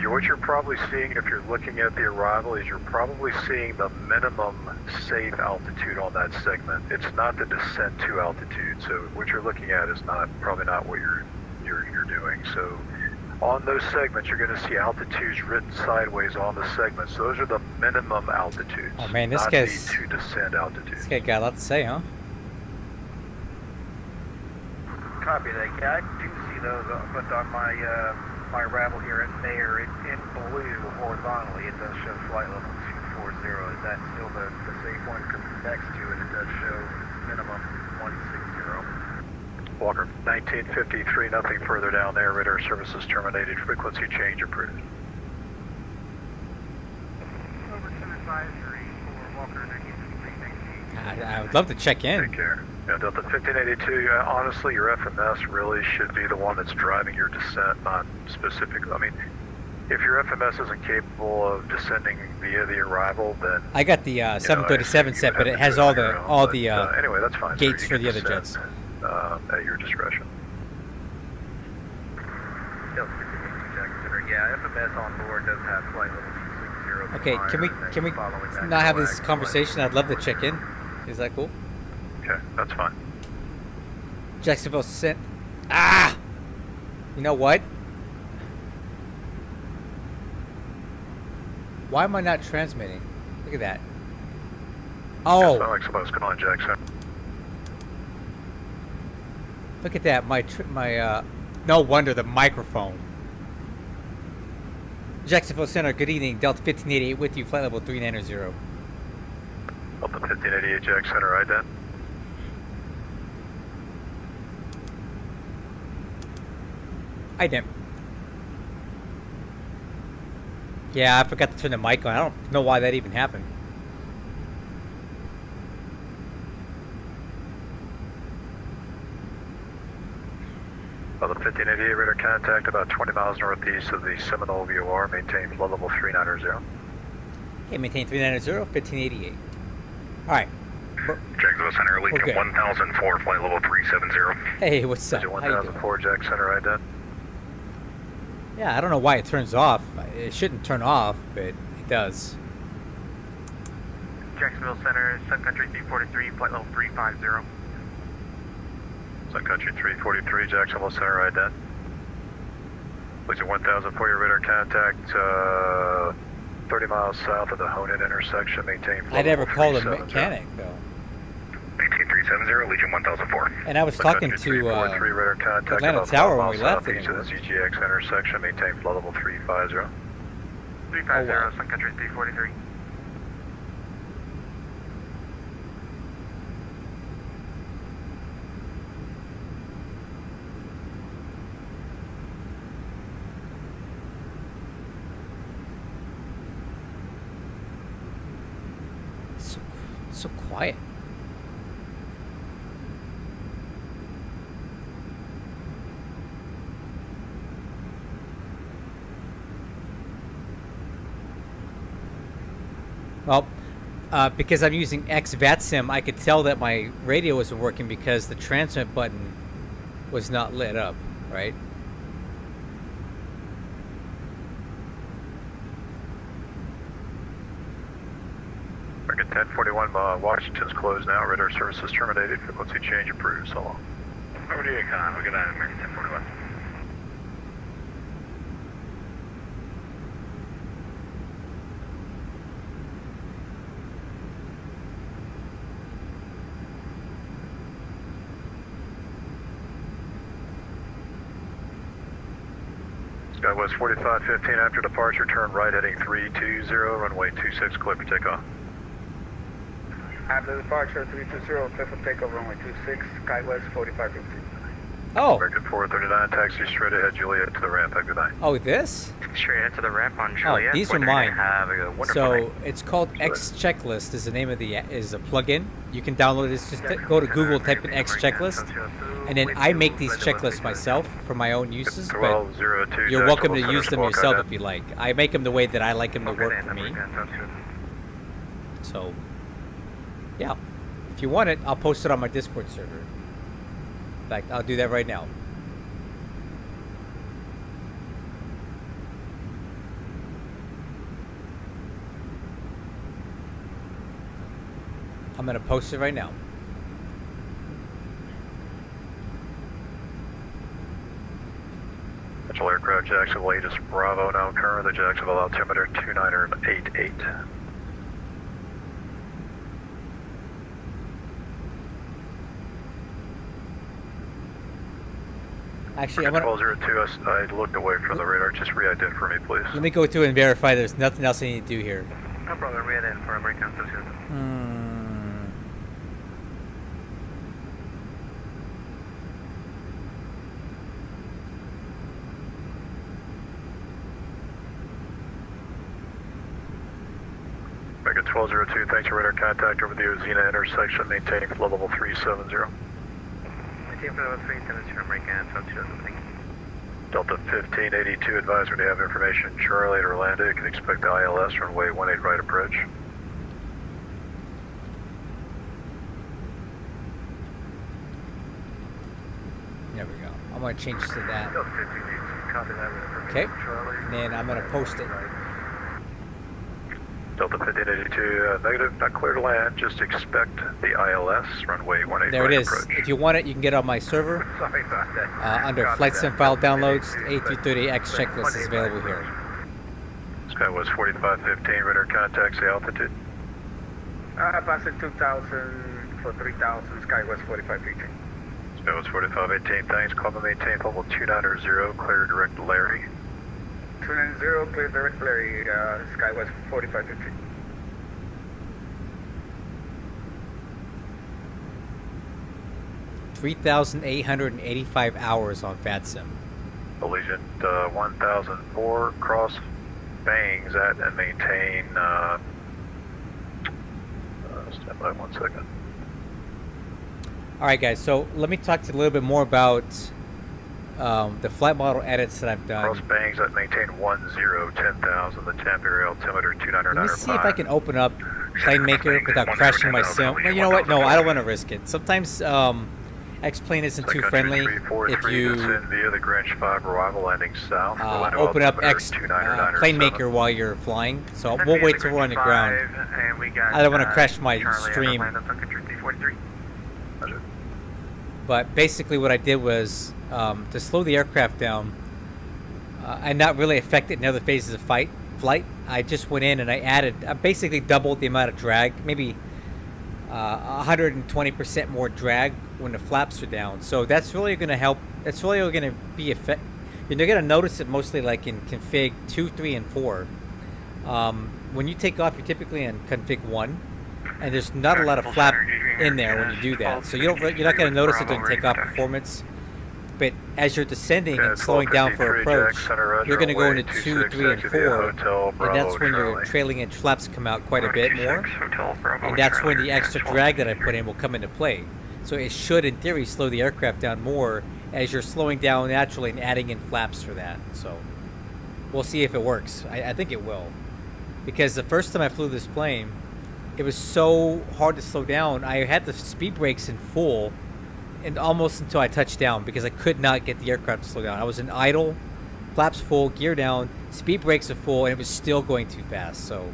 What you're probably seeing if you're looking at the arrival is you're probably seeing the minimum safe altitude on that segment. It's not the descent to altitude. So what you're looking at is probably not what you're doing. So on those segments, you're going to see altitudes written sideways on the segments. Those are the minimum altitudes. Oh man, this not guy's the to descend altitude. this guy got a lot to say, huh? Copy that. Yeah, I do see those, but on my my arrival here in Mayer, in blue horizontally, it does show flight level 240. Is that still the safe one? Because next to it, it does show minimum 160. Walker, 1953, nothing further down there. Radar services terminated. Frequency change approved. Overton advisory for Walker 1953. I would love to check in. Take care. Yeah, Delta 1582, honestly, your FMS really should be the one that's driving your descent, not specifically. I mean, if your FMS isn't capable of descending via the arrival, then I got the 737 set, but it has all the anyway, that's fine. gates You for can the other descend, jets. At your discretion. Delta 1582 Jackson. Yeah, FMS on board does have flight level 260. Okay, can we not have this conversation? I'd love to check in. Is that cool? Okay, that's fine. Jacksonville sent. Ah! You know what? Why am I not transmitting? Look at that. Sound Oh, like somebody's going on Jack Center. look at that. No wonder the microphone. Jacksonville Center, good evening. Delta 1588 with you, flight level 390. Delta 1588 Jack Center, ident. Ident. Yeah, I forgot to turn the mic on. I don't know why that even happened. Delta 1588 radar contact about 20 miles northeast of the Seminole VOR. Maintain flood level 390. Okay, maintain 390, 1588. Alright. Jacksonville Center, Okay. Legion 1004, flight level 370. Hey, what's up? Legion How you doing? 1004 Jack Center, ident. Yeah, I don't know why it turns off. It shouldn't turn off, but it does. Jacksonville Center, Sun Country 343, flight level 350. Sun Country 343 Jacksonville Center, ident. Legion 1004 your radar contact 30 miles south of the Honan intersection. Maintain flood I never level called a 370. mechanic, though. Maintain 370, Legion 1004. And I was Sun talking Country to 343 radar contact Atlanta about Tower 5 when we miles left, and southeast it of the CGX intersection. Maintain flood level 350. 350, Oh, wow. Sun Country 343. so quiet. Well, because I'm using XVATSIM, I could tell that my radio wasn't working because the transmit button was not lit up, right? American 1041, Washington's closed now. Radar services terminated. Frequency change approved. So long. Over to you, Con. We got an American 1041. Skywest 4515 after departure, turn right heading 320, runway 26, clear for takeoff. After departure, 320, clear for takeoff, runway 26, Skywest 4515. Oh, American 439, taxi straight ahead, Juliet to the ramp. Have a good night. oh, this? Straight into the ramp on Oh, Juliet. these are We're mine. gonna have a wonderful So night. it's called X Checklist. Is the name of the is a plugin. You can download this. Just go to Google, type in X Checklist, and then I make these checklists myself for my own uses. But 1202, you're welcome to Jacksonville use them Center, yourself Squawk if you like. I make them the way that I like them to Okay, work then, for me. American, sounds good. So, yeah, if you want it, I'll post it on my Discord server. In fact, I'll do that right now. I'm gonna post it right now. Central aircraft, Jacksonville, latest Bravo, now current, the Jacksonville altimeter 2988. Actually, I'm gonna 1202, I looked away from the radar, just re-ident for me, please. let me go through and verify there's nothing else I need to do here. No problem, we had in for American, sounds good. American 1202, thanks for radar contact over the Ozina intersection, maintaining flow level 370. Team for level 370, American, sounds good. Thank you. Delta 1582, advisory to have information Charlie at Orlando. You can expect the ILS runway 18 right approach. There we go. I'm gonna change to that. Delta 1582, copy that with information. Okay. Charlie. And then I'm gonna post it. Delta 1582, negative, not clear to land. Just expect the ILS runway 18 There right it is. approach. If you want it, you can get it on my server. Sorry about that. Under Copy Flight that. Sim file downloads, A330X checklist is available here. Skywest 4515, radar contacts the altitude. Passing 2,000 for 3,000, Skywest 4518. Skywest 4518, thanks. Call and maintain level 290, clear direct Larry. 290, clear direct Larry, Skywest 4515. 3,885 hours on VATSIM. Allegiant 1004, cross bangs at and maintain, stand by 1 second. All right, guys. So let me talk to you a little bit more about the flight model edits that I've done. Cross bangs at maintain 10,000, the temporary altimeter 290. Let me see if I can open up PlaneMaker without crashing my sim. Well, you know what? No, I don't want to risk it. Sometimes X-Plane isn't too friendly if you via the Greenwich 5 arrival landing south. open up PlaneMaker while you're flying. So we'll wait till we're on the ground. I don't want to crash my stream. But basically what I did was to slow the aircraft down and not really affect it in other phases of flight, I just went in and I basically doubled the amount of drag, maybe 120% more drag when the flaps are down. So that's really going to help. That's really going to be you're going to notice it mostly like in config 2, 3, and 4. When you take off, you're typically in config 1, and there's not a lot of flap in there when you do that. So you're not going to notice it during takeoff performance. But as you're descending and slowing down for approach, you're going to go into 2, 3, and 4, and that's when your trailing edge flaps come out quite a bit more, and that's when the extra drag that I put in will come into play. So it should, in theory, slow the aircraft down more as you're slowing down naturally and adding in flaps for that. So we'll see if it works. I think it will, because the first time I flew this plane, it was so hard to slow down. I had the speed brakes in full and almost until I touched down because I could not get the aircraft to slow down. I was in idle, flaps full, gear down, speed brakes are full, and it was still going too fast. So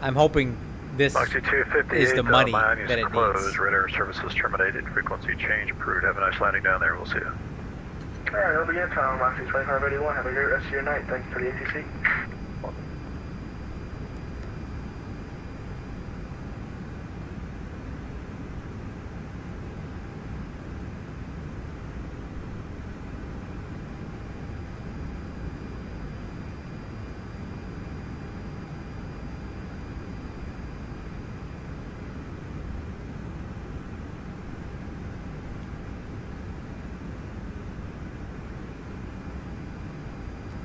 I'm hoping this is the money that it needs. Radar services terminated. Frequency change approved. Have a nice landing down there. We'll see you. All right, over again, Tom, Moxie 2581. Have a great rest of your night. Thanks for the ATC.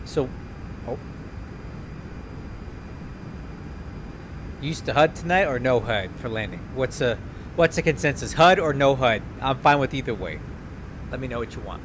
So, used to HUD tonight or no HUD for landing? What's the consensus? HUD or no HUD? I'm fine with either way. Let me know what you want.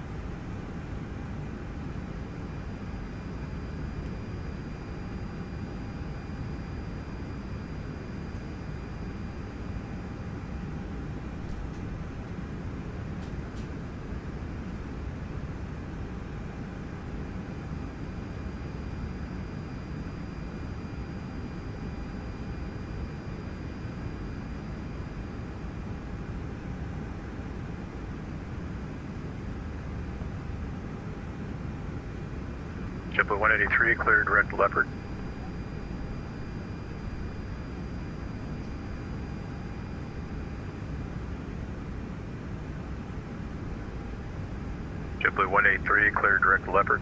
JetBlue 183, clear direct Leopard. JetBlue 183, clear direct Leopard.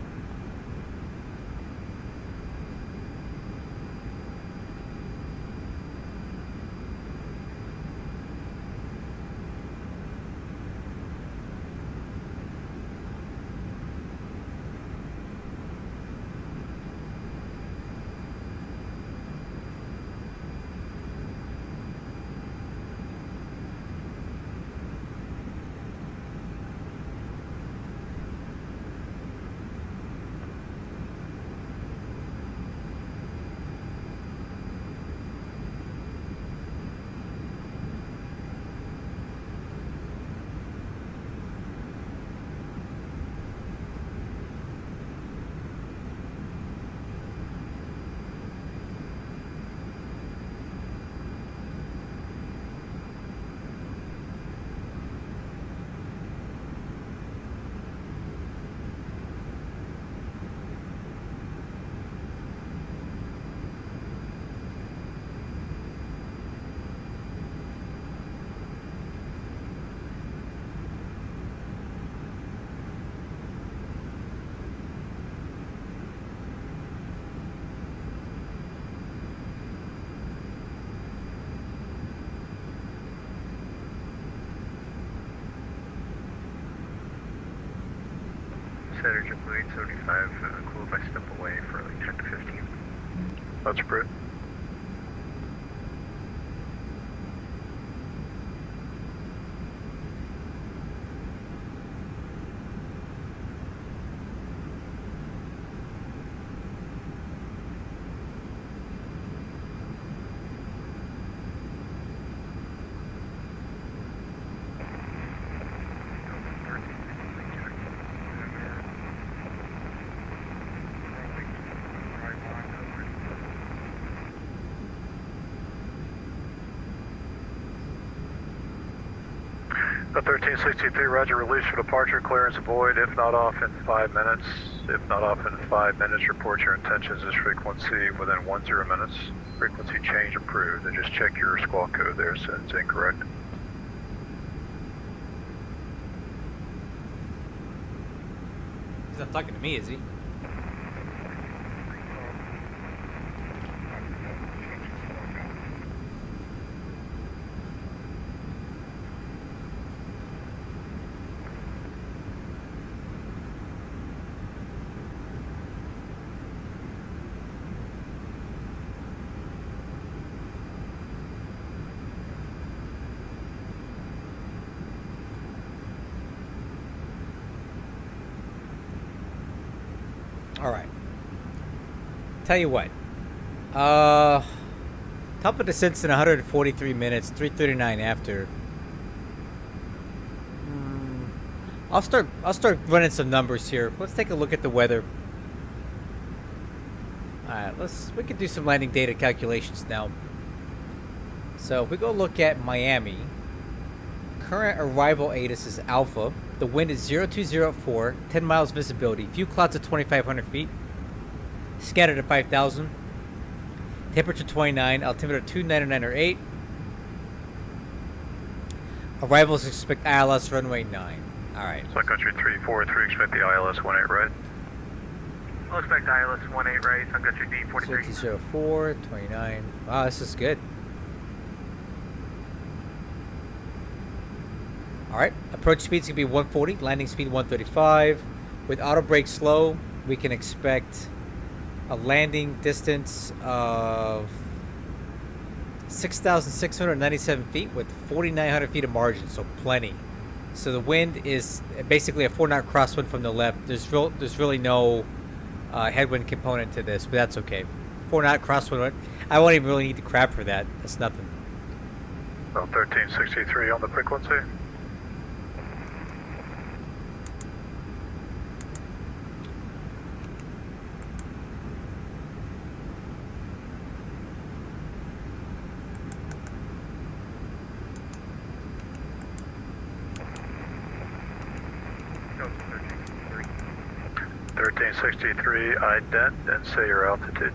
Center JetBlue 875, cool if I step away for like 10 to 15. That's approved. The 1363, roger, release for departure, clearance void, if not off in 5 minutes. If not off in 5 minutes, report your intentions as frequency within 10 minutes. Frequency change approved, and just check your squawk code there since it's incorrect. He's not talking to me, is he? All right. Tell you what. Top of descent in 143 minutes, 3:39 after. I'll start running some numbers here. Let's take a look at the weather. All right, we can do some landing data calculations now. So if we go look at Miami, current arrival ATIS is Alpha. The wind is 0204, 10 miles visibility, few clouds at 2,500 feet, scattered at 5,000, temperature 29, altimeter 299.8. Arrivals expect ILS runway 9. Alright. Sun Country 343, expect the ILS 18 right. I'll expect ILS 18 right, Sun Country D43. 0204, 29. Wow, this is good. Alright, approach speed's going to be 140, landing speed 135. With auto brake slow, we can expect a landing distance of 6,697 feet with 4,900 feet of margin, so plenty. So the wind is basically a 4-knot crosswind from the left. There's really no headwind component to this, but that's okay. 4-knot crosswind, I won't even really need to crab for that. That's nothing. Well, 1363 on the frequency. Go to 1363. 1363, ident and say your altitude.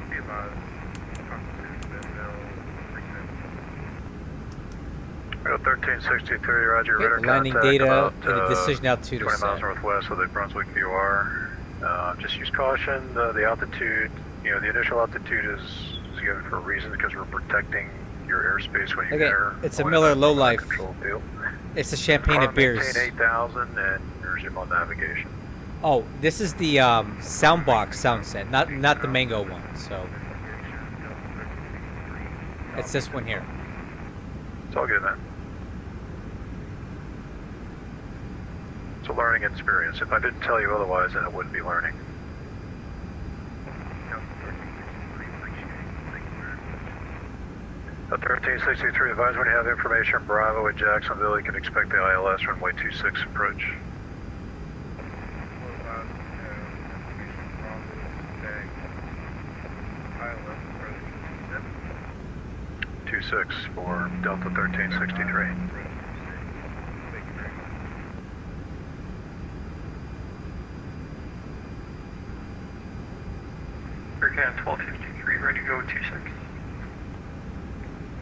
Be about 1363, roger, radar landing contact data about, and the decision altitude 20 is miles set. northwest of the Brunswick VR. Just use caution. The altitude, the initial altitude is given for a reason because we're protecting your airspace when you Okay, enter. it's a on Miller that Lowlife. control field. It's a champagne of beers. Maintain 8,000 and resume on navigation. Oh, this is the Soundbox sound set, not the Mango one. So it's this one here. It's all good, man. It's a learning experience. If I didn't tell you otherwise, then it wouldn't be learning. At 1363, advise when you have information Bravo at Jacksonville, you can expect the ILS runway 26 approach. 26 for Delta 1363. Aircan 1253, ready to go 26.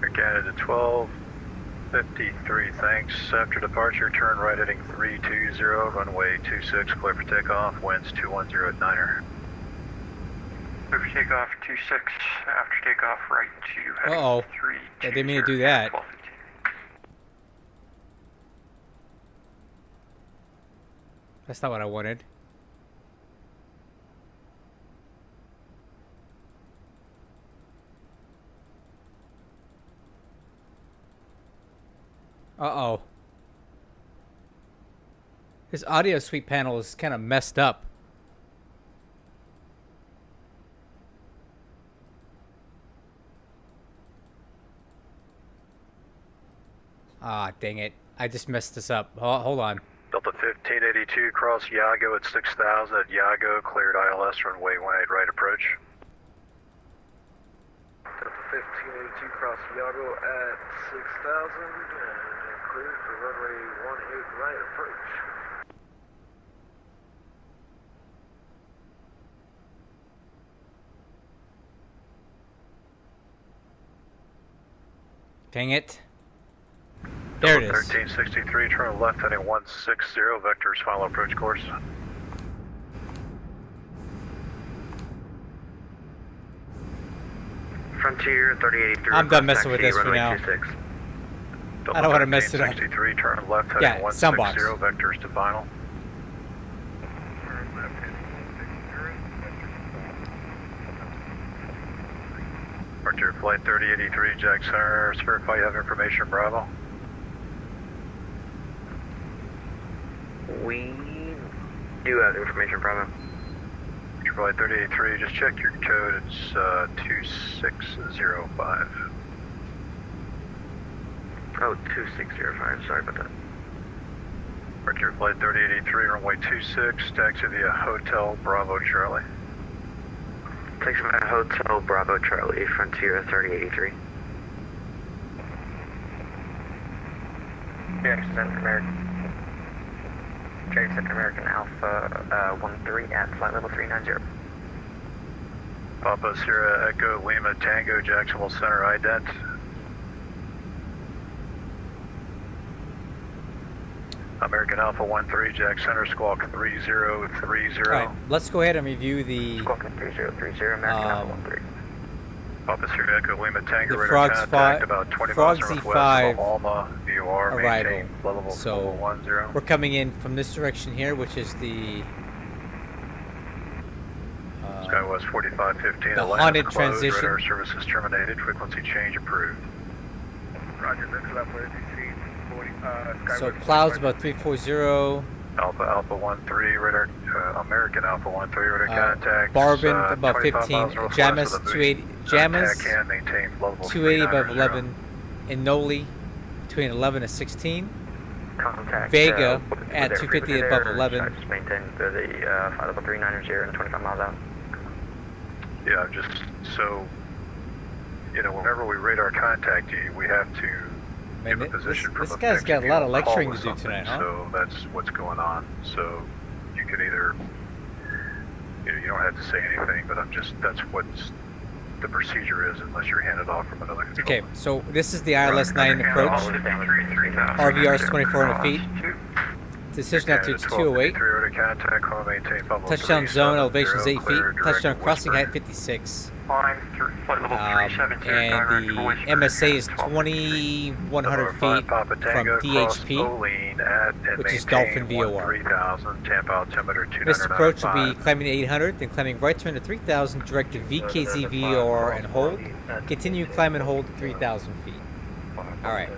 Air Canada 1253, thanks. After departure, turn right heading 320, runway 26, clear for takeoff, winds 210 at Niner. Over takeoff 26, after takeoff right to heading Uh-oh. 3. I didn't mean to do that. That's not what I wanted. Uh-oh. This audio suite panel is kind of messed up. Ah, dang it. I just messed this up. Hold on. Delta 1582, cross Yago at 6000 at Yago, cleared ILS runway 18 right approach. Delta 1582, cross Yago at 6000 and cleared for runway 18 right approach. Dang it. There it is. 1363, turn left heading 160, vectors final approach course. Frontier 3083. I'm done messing with this for now. I don't want to mess it up. 1363, turn left heading Yeah, 160, soundbox. vectors to final. Frontier flight 3083, Jack Center, certify you have information, Bravo. We do have information, Bravo. Flight 3083, just check your code, it's 2605. Oh, 2605, sorry about that. Frontier flight 3083, runway 26, taxi via Hotel Bravo Charlie. Takes from a Hotel Bravo Charlie, Frontier 3083. Jackson American Alpha 13 at flight level 390. Papa Sierra Echo Lima Tango Jacksonville Center ident. American Alpha 13 Jack Center Squawk 3030. Alright, let's go ahead and review the Squawk 3030, American Alpha 13. Papa Sierra Echo Lima Tango The radar Frogs contact fi- about 20 Frogs miles northwest Z5 of Alma, VOR, arrival. maintain level So 10. we're coming in from this direction here, which is the Skywest 4515, the land haunted is closed, transition. radar services terminated, frequency change approved. Roger, that's left for ATC 40, so clouds about 340. Alpha 13 radar, American Alpha 13 radar contact. Barbin about 25 15. miles northwest Jamas of the 280. Moose. Jamas Contact can maintain level 280 above 390. 11. And Noli between 11 and 16. Contact Vega at 250 above 11. Just maintain the flight level 390 and 25 miles out. Yeah, just so, you know, whenever we radar contact you, we have to Man, give a position from this a guy's fixed got a lot of view lecturing call to do or tonight, huh? So that's what's going on. So you can either, you know, you don't have to say anything, but that's what the procedure is unless you're handed off from another control. Okay, so this is the ILS 9 approach. RVR is 2,400 feet. Decision altitude is 208. Touchdown zone elevation is 8 feet. Touchdown crossing height 56. And the MSA is 2,100 feet from DHP, which is Dolphin VOR. This approach will be climbing to 800, then climbing right turn to 3,000, direct to VKZ VOR and hold. Continue climb and hold 3,000 feet. Alright.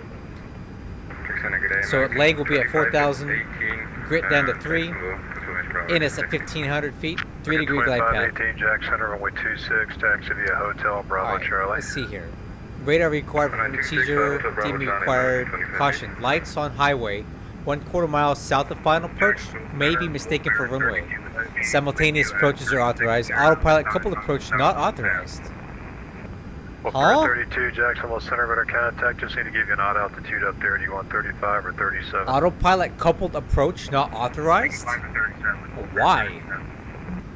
So leg will be at 4,000, grit down to 3, NS at 1,500 feet, 3-degree glide path. 18 Jack Center, runway 26, taxi via Hotel Bravo Alright, Charlie. let's see here. Radar required for procedure, team required, caution, lights on highway, 1/4 mile south of final approach, may be mistaken for runway. Simultaneous approaches are authorized, autopilot coupled approach not authorized. Well, 32 Jacksonville Center, radar contact. Just need to give you an odd altitude up there. Do you want 35 or 37? Autopilot coupled approach not authorized? Why?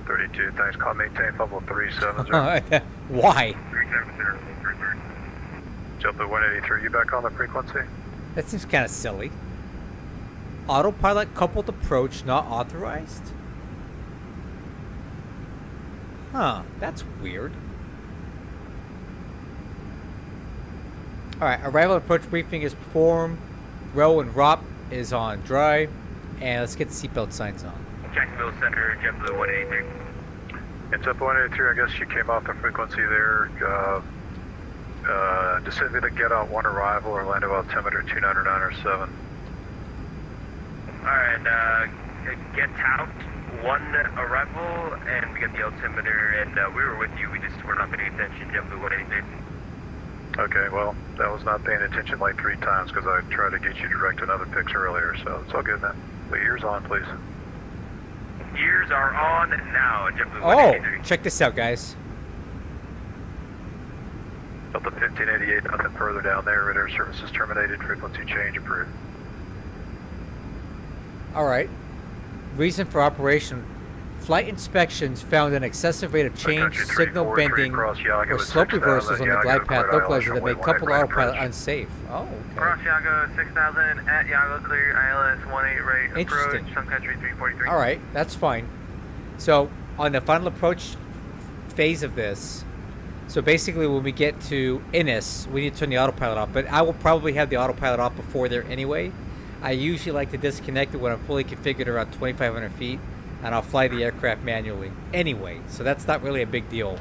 32, thanks. Call maintain level 37. Why? Jump at 183. You back on the frequency? That seems kind of silly. Autopilot coupled approach not authorized? Huh, that's weird. Alright, arrival approach briefing is performed. Row and ROP is on dry. And let's get the seatbelt signs on. Jacksonville Center, JetBlue 183. It's up 183, I guess you came off the frequency there. Descended to get out 1 arrival, Orlando altimeter 29907. Alright, get out 1 arrival, and we got the altimeter, and we were with you, we just were not paying attention, JetBlue 183. Okay, well, that was not paying attention like 3 times because I tried to get you to direct another pics earlier, so it's all good, man. The ears on, please. Ears are on now, JetBlue Oh, 183. check this out, guys. Delta 1588, nothing further down there. Radar services terminated. Frequency change approved. Alright. Reason for operation. Flight inspections found an excessive rate of change, Country signal 343 bending, cross Yaga or with slope 6000, reversals on the Yaga, glide path clear localizer that runway may couple 18 right autopilot approach. unsafe. Oh, okay. Cross Yaga 6000 at Yaga clear ILS 18 right Interesting. approach, Sun Country 343. Alright, that's fine. So, on the final approach phase of this, so basically when we get to Innis, we need to turn the autopilot off, but I will probably have the autopilot off before there anyway. I usually like to disconnect it when I'm fully configured around 2,500 feet, and I'll fly the aircraft manually anyway, so that's not really a big deal.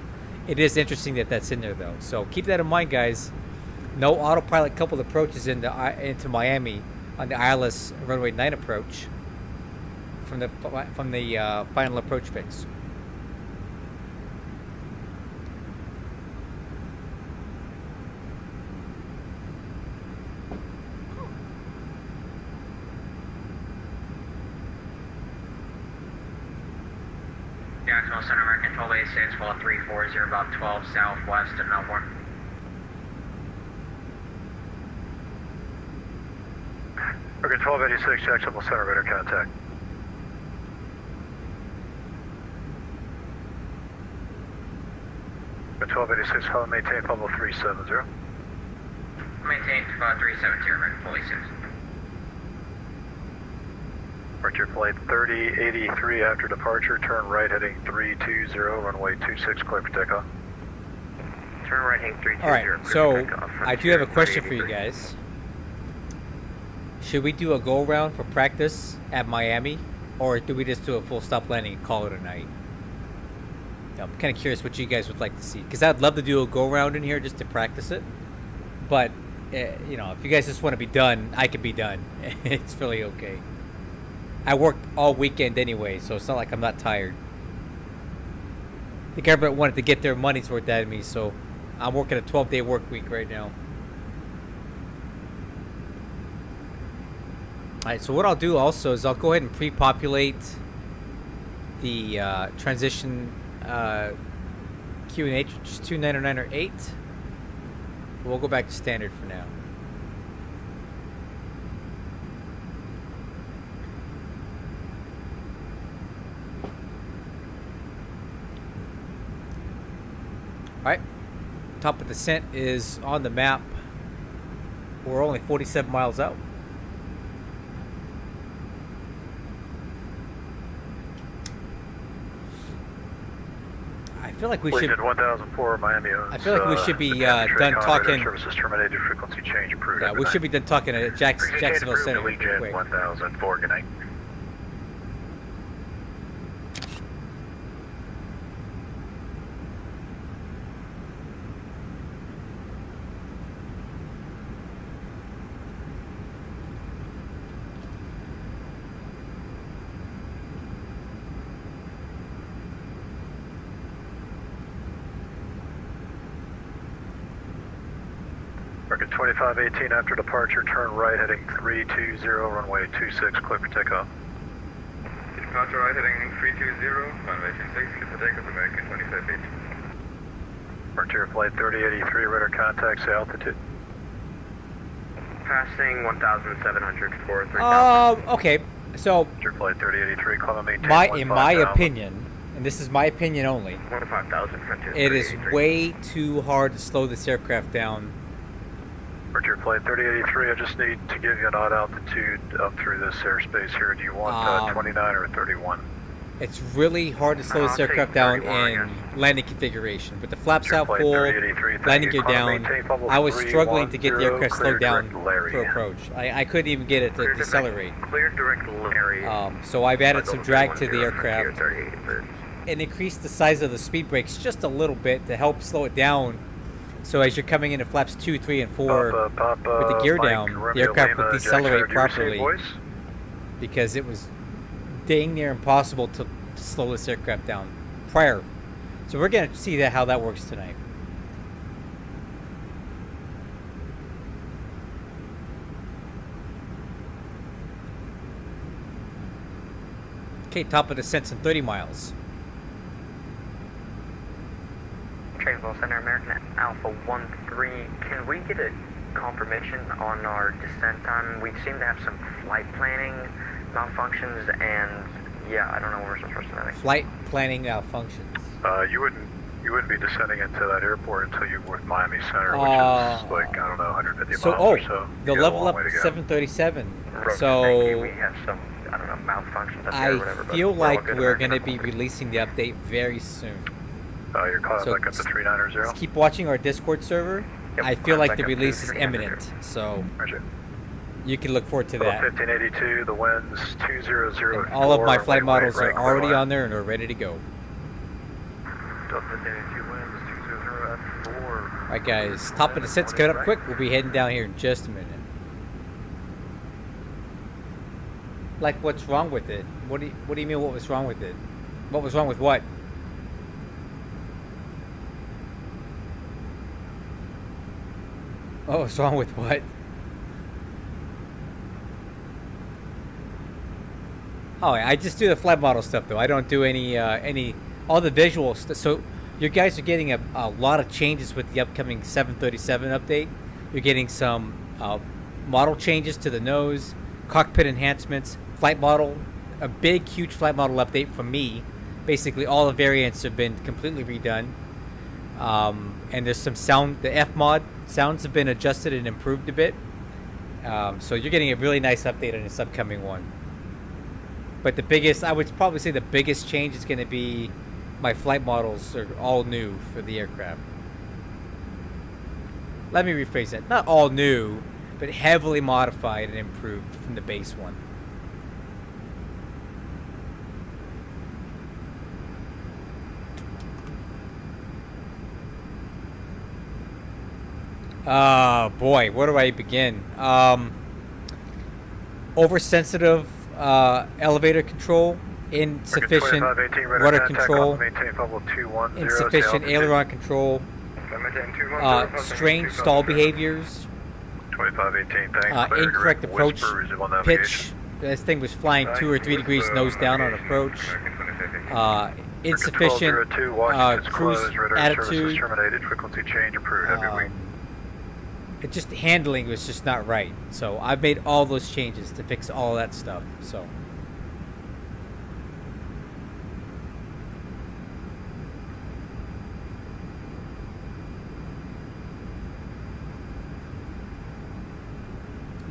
It is interesting that that's in there though, so keep that in mind, guys. No autopilot coupled approaches into Miami on the ILS runway 9 approach from the final approach phase. Jacksonville Center, American 1286, fall 340, about 12 southwest of Melbourne. Okay, 1286, Jacksonville Center, radar contact. Okay, 1286, call and maintain Pablo 370. Maintain 370, American 1286. Departure flight 3083 after departure, turn right heading 320, runway 26, clear for takeoff. Turn right heading 320. Alright, so I do have a question for you guys. Should we do a go around for practice at Miami, or do we just do a full stop landing and call it a night? I'm kind of curious what you guys would like to see, because I'd love to do a go around in here just to practice it. But you know, if you guys just want to be done, I can be done. It's really okay. I worked all weekend anyway, so it's not like I'm not tired. The government wanted to get their money's worth out of me, so I'm working a 12-day work week right now. Alright, so what I'll do also is I'll go ahead and pre-populate the transition QNH, which is 29908. We'll go back to standard for now. Alright, top of descent is on the map. We're only 47 miles out. I feel like we should. 1004 Miami. I feel like we should be done talking. Services terminated. Frequency change approved. Yeah, we should be done talking at Jacksonville Center. Wait. 1004. Good night. Market 2518 after departure, turn right heading 320, runway 26, clear for takeoff. Departure right heading 320, runway 26, clear for takeoff, American 25 feet. Departure flight 3083, radar contacts, altitude. Passing 1,700 for 3,000. Okay, so Departure flight 3083, climb and maintain in my opinion, and this is my opinion only, 1,500 Frontier it is 383. way too hard to slow this aircraft down. Departure flight 3083, I just need to give you an odd altitude up through this airspace here. Do you want 29 or 31? It's really hard to slow this I'll take aircraft down 31, I in guess. landing configuration. With the flaps out Airplane full, 3083, thank landing you. gear down, Maintain level I was struggling to get the 310, aircraft slowed clear down direct Larry. for approach. I couldn't even get it to decelerate. Clear direct Larry. So I've added some drag to the 310 aircraft from Tier 38. and increased the size of the speed brakes just a little bit to help slow it down. So as you're coming into flaps 2, 3, and 4 with the gear Mike, down, the Romeo aircraft would Lima, decelerate Jack, Howard, do you properly receive voice? because it was dang near impossible to slow this aircraft down prior. So we're going to see how that works tonight. Okay, top of descent in 30 miles. Transwell Center, American Alpha 13. Can we get a confirmation on our descent time? We seem to have some flight planning malfunctions, and yeah, I don't know where we're supposed to land. Flight planning malfunctions. You wouldn't be descending into that airport until you're with Miami Center, which is like, I don't know, 150 So, miles oh, or so. the You got a level long up way to go. 737. Thank you. So We have some, I don't know, malfunctions up there or whatever. I but feel we're all like good. we're American going to Alpha be releasing the update very soon. You're caught So back up to 390. Just keep watching our Discord server. Yep, I feel I'm like back the up to release is 300. imminent, so Roger. you can look forward to Level that. 1582, the winds 2004. And all of my flight wait, models right, are already clear on there and are ready to go. Delta 1582 winds 200 at 4. All right, guys, top of the set's coming up quick. We'll be heading down here in just a minute. Like, what's wrong with it? What do you mean? What was wrong with it? What was wrong with what? Oh, what's wrong with what? Oh, I just do the flight model stuff though. I don't do any all the visual stuff. So you guys are getting a lot of changes with the upcoming 737 update. You're getting some model changes to the nose, cockpit enhancements, flight model, a big, huge flight model update from me. Basically, all the variants have been completely redone. And there's some sound, the F mod sounds have been adjusted and improved a bit. So you're getting a really nice update on this upcoming one. But the biggest, I would probably say the biggest change is going to be my flight models are all new for the aircraft. Let me rephrase that. Not all new, but heavily modified and improved from the base one. Boy, where do I begin? Oversensitive elevator control, insufficient rudder control, insufficient aileron control, strange stall behaviors, 2518, thanks. incorrect approach pitch. This thing was flying 2 or 3 degrees nose down on approach. Insufficient cruise attitude. Frequency change approved. Have a good week. It just handling was just not right. So I've made all those changes to fix all that stuff. So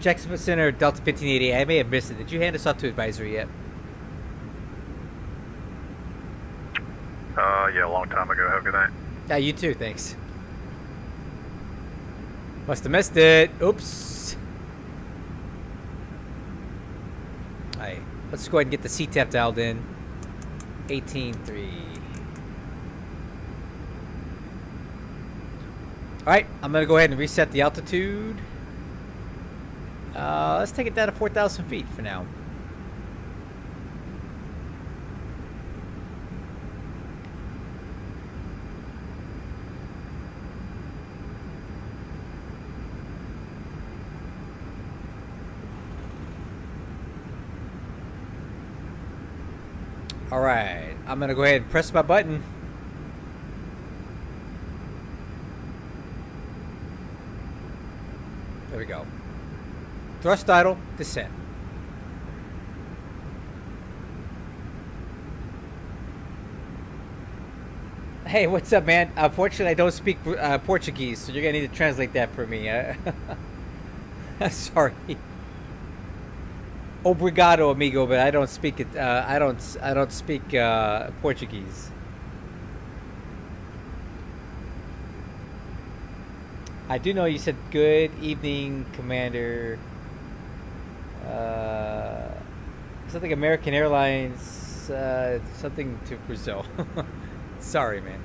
Jacksonville Center, Delta 1580. I may have missed it. Did you hand us off to advisory yet? Yeah, a long time ago. Have a good night. Yeah, you too. Thanks. Must have missed it. Oops. Alright, let's go ahead and get the CTAP dialed in. 18.3. Alright, I'm going to go ahead and reset the altitude. Let's take it down to 4,000 feet for now. Alright, I'm going to go ahead and press my button. There we go. Thrust idle, descent. Hey, what's up, man? Unfortunately, I don't speak Portuguese, so you're going to need to translate that for me. Sorry. Obrigado, amigo, but I don't speak it. I don't speak Portuguese. I do know you said good evening, Commander. Something American Airlines. Something to Brazil. Sorry, man.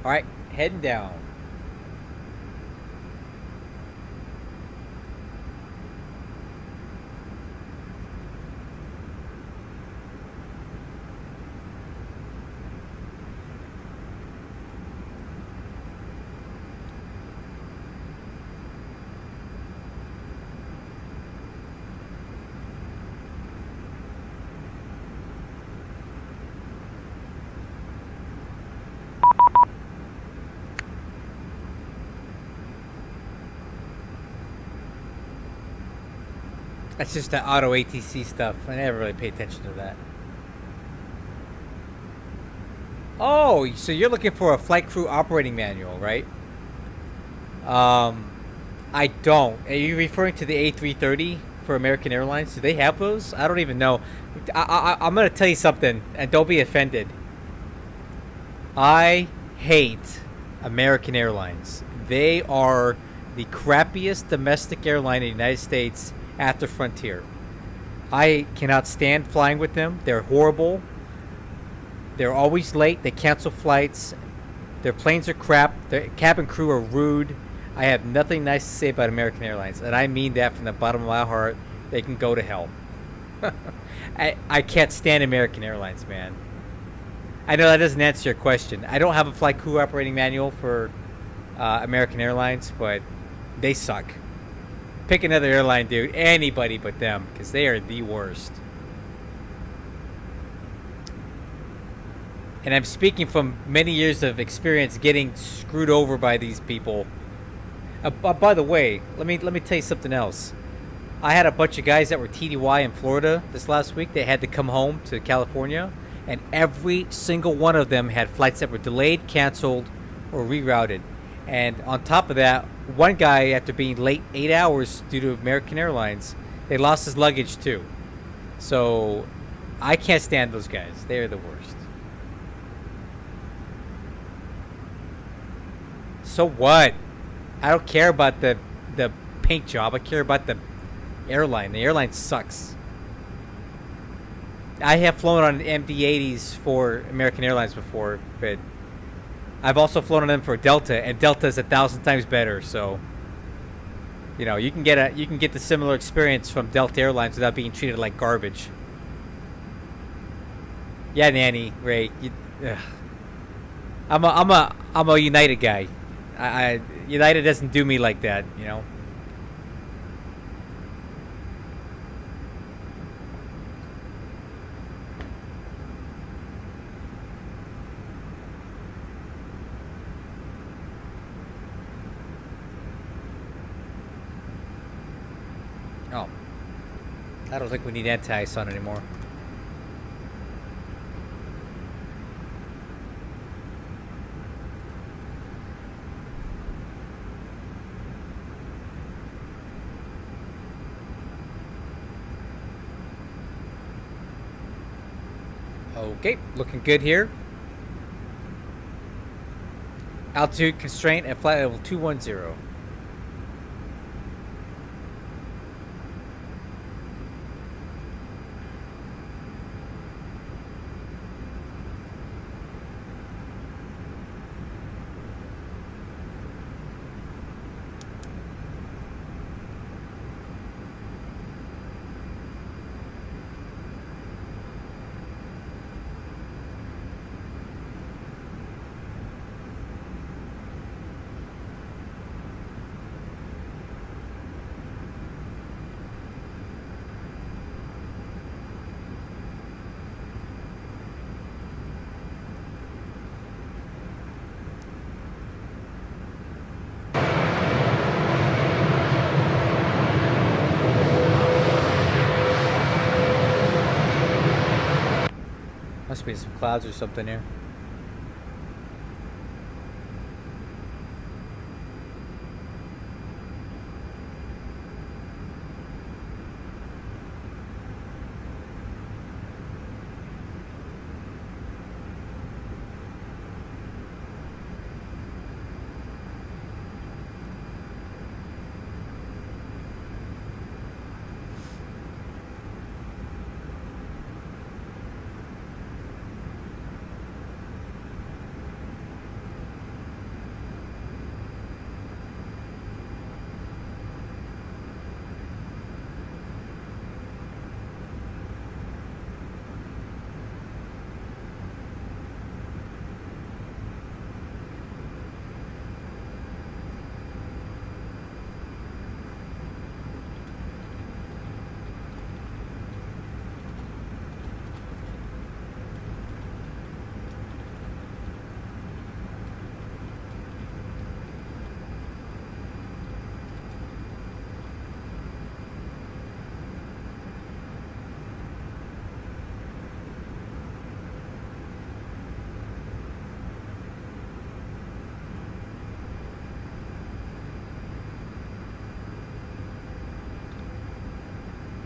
All right, heading down. That's just the auto ATC stuff. I never really pay attention to that. Oh, so you're looking for a flight crew operating manual, right? I don't. Are you referring to the A330 for American Airlines? Do they have those? I don't even know. I'm going to tell you something, and don't be offended. I hate American Airlines. They are the crappiest domestic airline in the United States after Frontier. I cannot stand flying with them. They're horrible. They're always late. They cancel flights. Their planes are crap. Their cabin crew are rude. I have nothing nice to say about American Airlines, and I mean that from the bottom of my heart. They can go to hell. I can't stand American Airlines, man. I know that doesn't answer your question. I don't have a flight crew operating manual for American Airlines, but they suck. Pick another airline, dude. Anybody but them, because they are the worst. And I'm speaking from many years of experience getting screwed over by these people. By the way, let me tell you something else. I had a bunch of guys that were TDY in Florida this last week. They had to come home to California, and every single one of them had flights that were delayed, canceled, or rerouted. And on top of that, one guy, after being late 8 hours due to American Airlines, they lost his luggage too. So I can't stand those guys. They're the worst. So what? I don't care about the paint job. I care about the airline. The airline sucks. I have flown on MD-80s for American Airlines before, but I've also flown on them for Delta, and Delta is 1,000 times better. So, you know, you can get the similar experience from Delta Airlines without being treated like garbage. Yeah, Nanny, Ray. I'm a United guy. United doesn't do me like that, you know. Oh, I don't think we need anti-ice on anymore. Okay, looking good here. Altitude constraint at flight level 210. Must be some clouds or something here.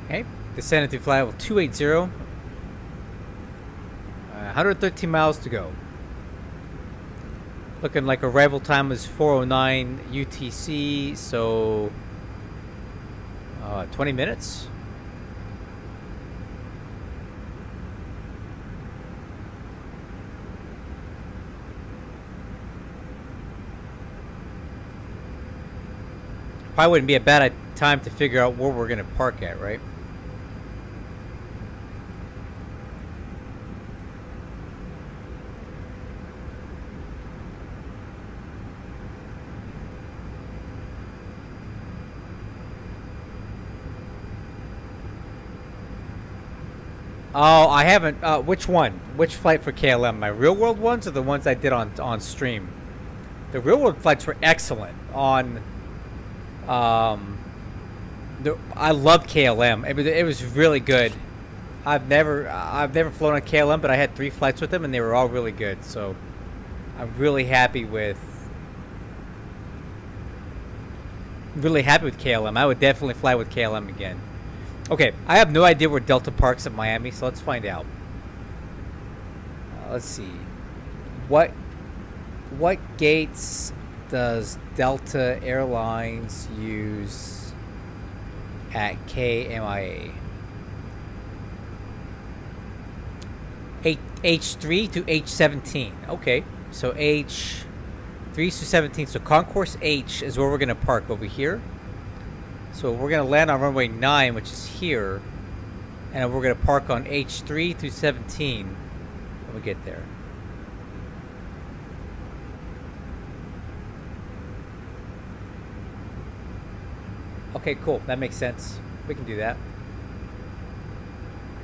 Okay, descending to flight level 280. 113 miles to go. Looking like arrival time was 4:09 UTC, so 20 minutes. Probably wouldn't be a bad time to figure out where we're going to park at, right? Oh, I haven't. Which one? Which flight for KLM? My real world ones or the ones I did on stream? The real world flights were excellent. I love KLM. It was really good. I've never flown on KLM, but I had 3 flights with them, and they were all really good. So I'm really happy with KLM. I would definitely fly with KLM again. Okay, I have no idea where Delta parks at Miami, so let's find out. Let's see. What gates does Delta Airlines use at KMIA? H3 to H17. Okay, so H3 to 17. So Concourse H is where we're going to park over here. So we're going to land on runway 9, which is here. And we're going to park on H3 through 17 when we get there. Okay, cool. That makes sense. We can do that.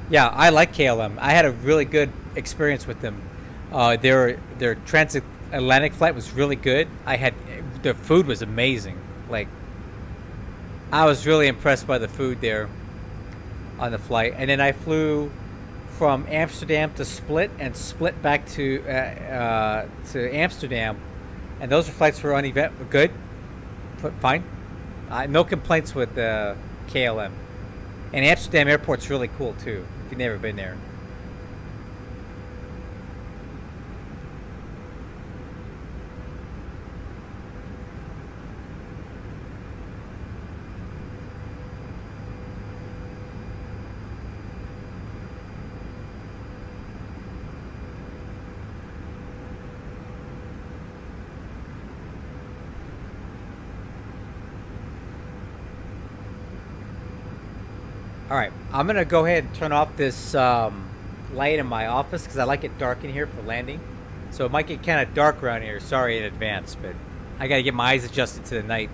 Yeah, I like KLM. I had a really good experience with them. Their transatlantic flight was really good. The food was amazing. Like, I was really impressed by the food there on the flight. And then I flew from Amsterdam to Split and Split back to Amsterdam, and those flights were good, fine. No complaints with KLM. And Amsterdam Airport's really cool too, if you've never been there. Alright, I'm going to go ahead and turn off this light in my office because I like it dark in here for landing. So it might get kind of dark around here. Sorry in advance, but I got to get my eyes adjusted to the night.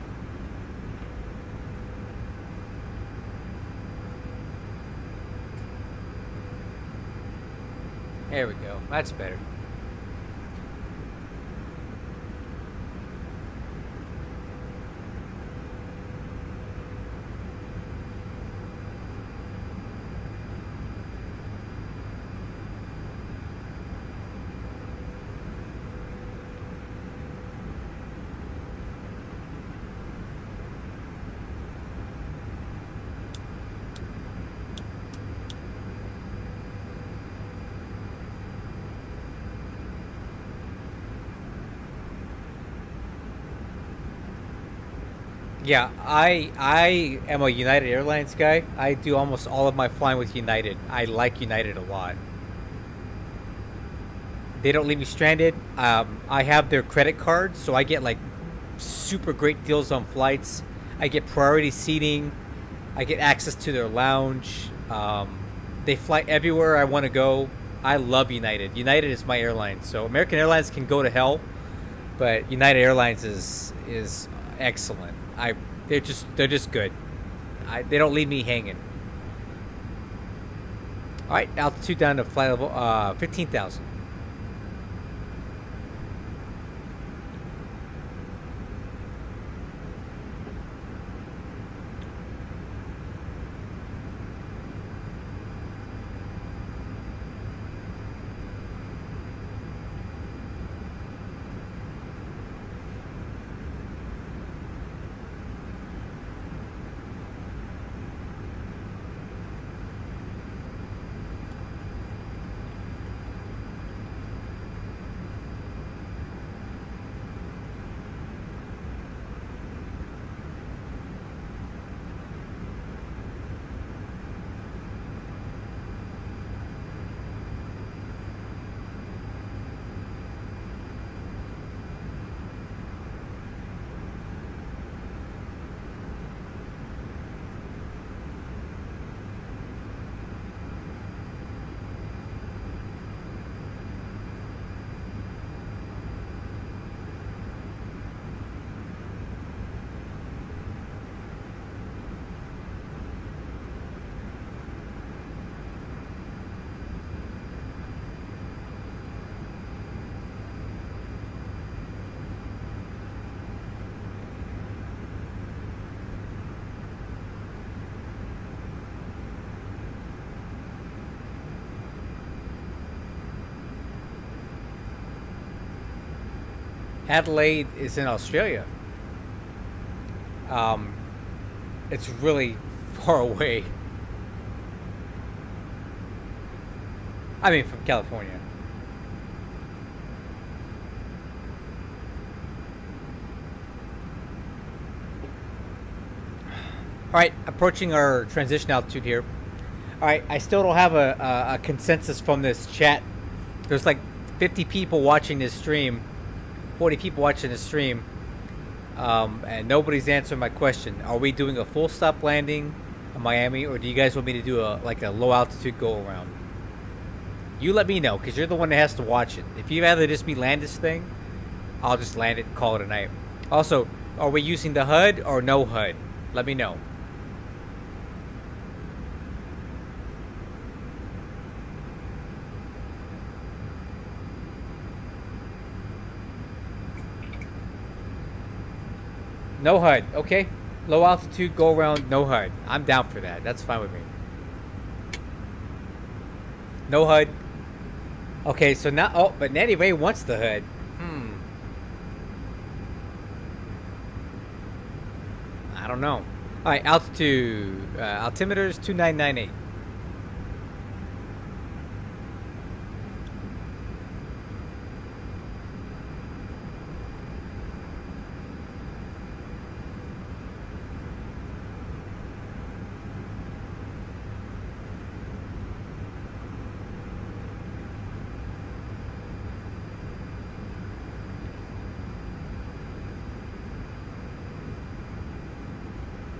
There we go. That's better. Yeah, I am a United Airlines guy. I do almost all of my flying with United. I like United a lot. They don't leave me stranded. I have their credit card, so I get like super great deals on flights. I get priority seating. I get access to their lounge. They fly everywhere I want to go. I love United. United is my airline. So American Airlines can go to hell, but United Airlines is excellent. They're just good. They don't leave me hanging. All right, altitude down to flight level 15,000. Adelaide is in Australia. Um, it's really far away. I mean, from California. All right, approaching our transition altitude here. All right, I still don't have a consensus from this chat. There's like 50 people watching this stream, 40 people watching this stream, and nobody's answering my question. Are we doing a full stop landing in Miami, or do you guys want me to do a low altitude go around? You let me know, because you're the one that has to watch it. If you'd rather just me land this thing, I'll just land it and call it a night. Also, are we using the HUD or no HUD? Let me know. No HUD, okay. Low altitude, go around, no HUD. I'm down for that. That's fine with me. No HUD. Okay, so now, oh, but Natty Ray wants the HUD. I don't know. All right, altitude, altimeter's 2998.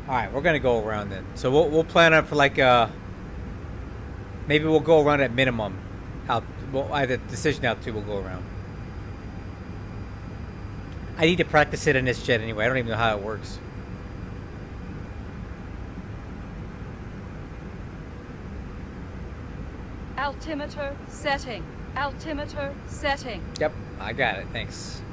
All right, we're gonna go around then. So we'll plan on for like maybe we'll go around at minimum. Well, either decision altitude we'll go around. I need to practice it in this jet anyway. I don't even know how it works. Altimeter setting. Altimeter setting. Yep, I got it. Thanks.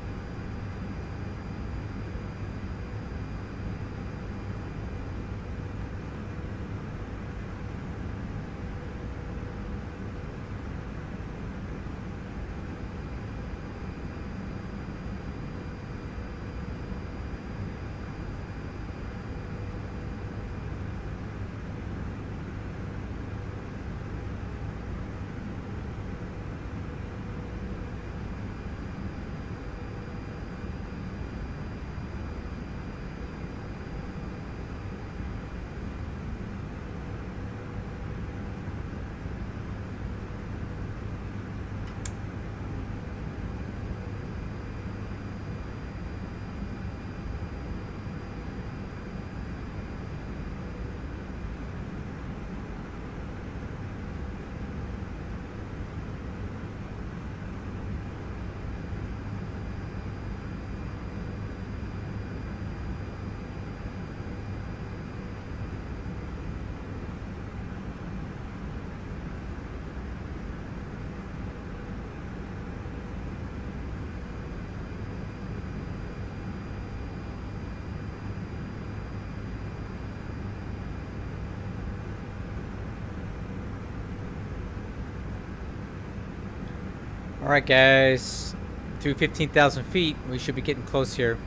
All right, guys. To 15,000 feet, we should be getting close here.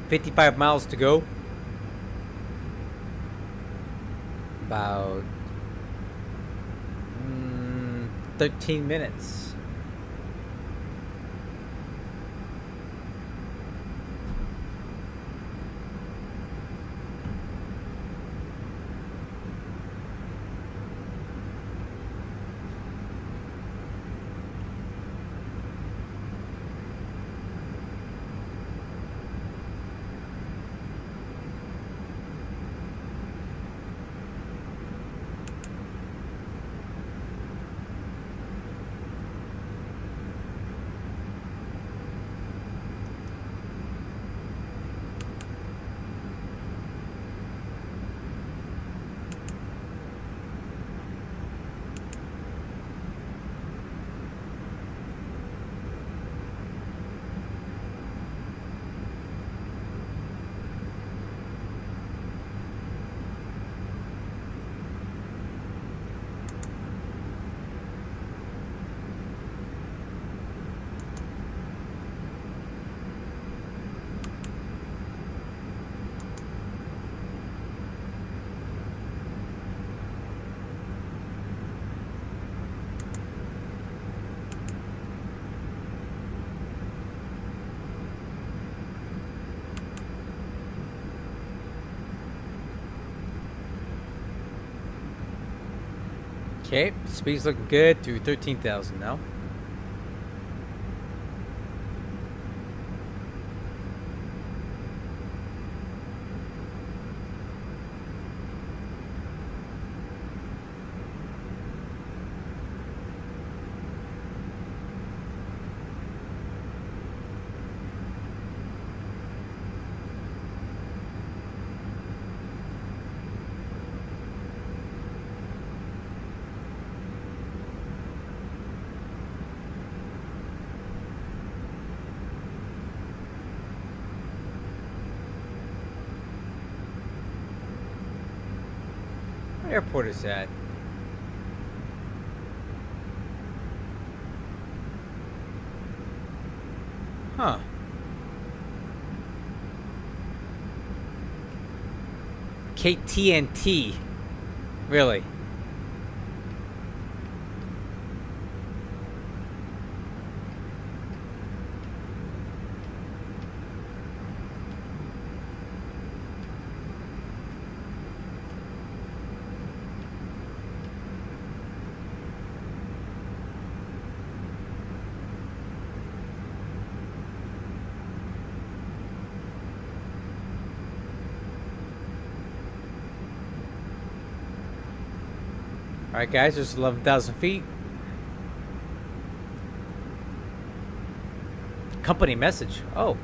55 miles to go. About 13 minutes. Okay, speed's looking good to 13,000 now. What airport is that? Huh. KTNT. Really? Alright guys, there's 11,000 feet. Company message. Oh.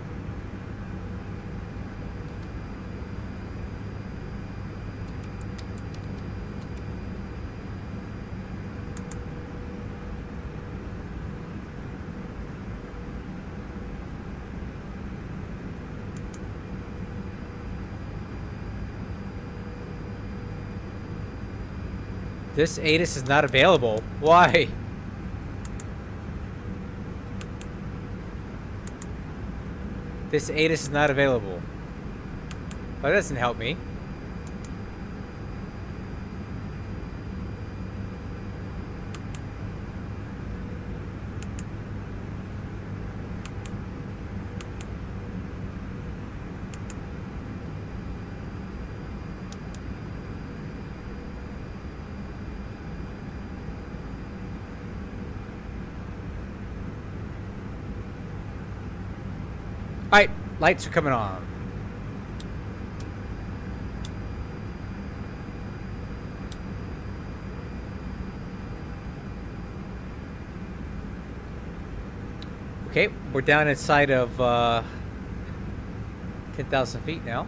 This ATIS is not available. Why? This ATIS is not available. Well, that doesn't help me. Alright, lights are coming on. Okay, we're down inside of 10,000 feet now.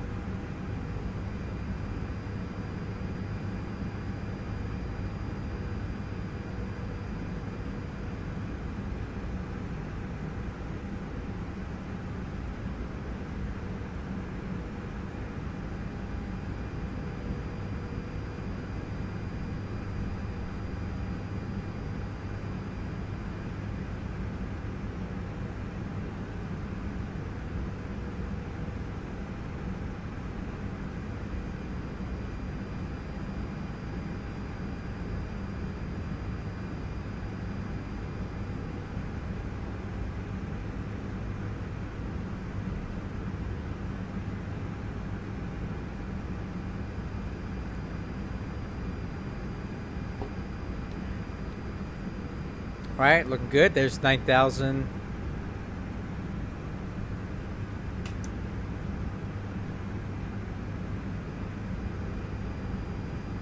All right, looking good. There's 9,000.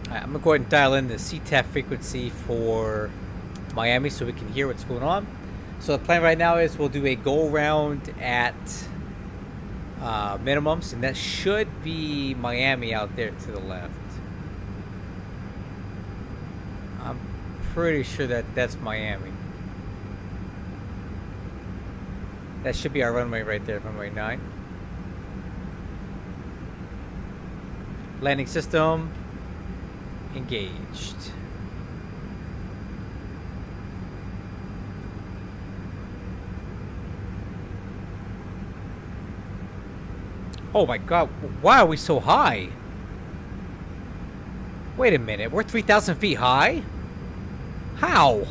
All right, I'm gonna go ahead and dial in the CTAF frequency for Miami so we can hear what's going on. So the plan right now is we'll do a go around at minimums, and that should be Miami out there to the left. I'm pretty sure that that's Miami. That should be our runway right there, runway 9. Landing system engaged. Oh my god, why are we so high? Wait a minute, we're 3,000 feet high? How?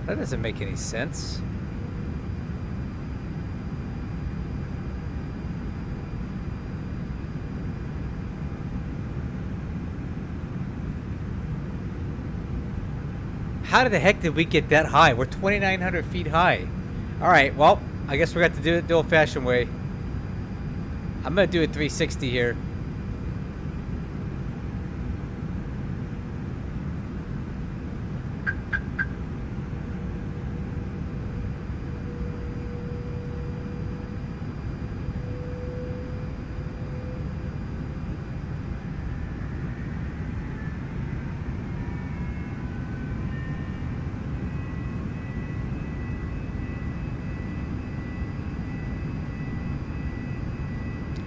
That doesn't make any sense. How the heck did we get that high? We're 2,900 feet high. Alright, well, I guess we got to do it the old-fashioned way. I'm going to do a 360 here.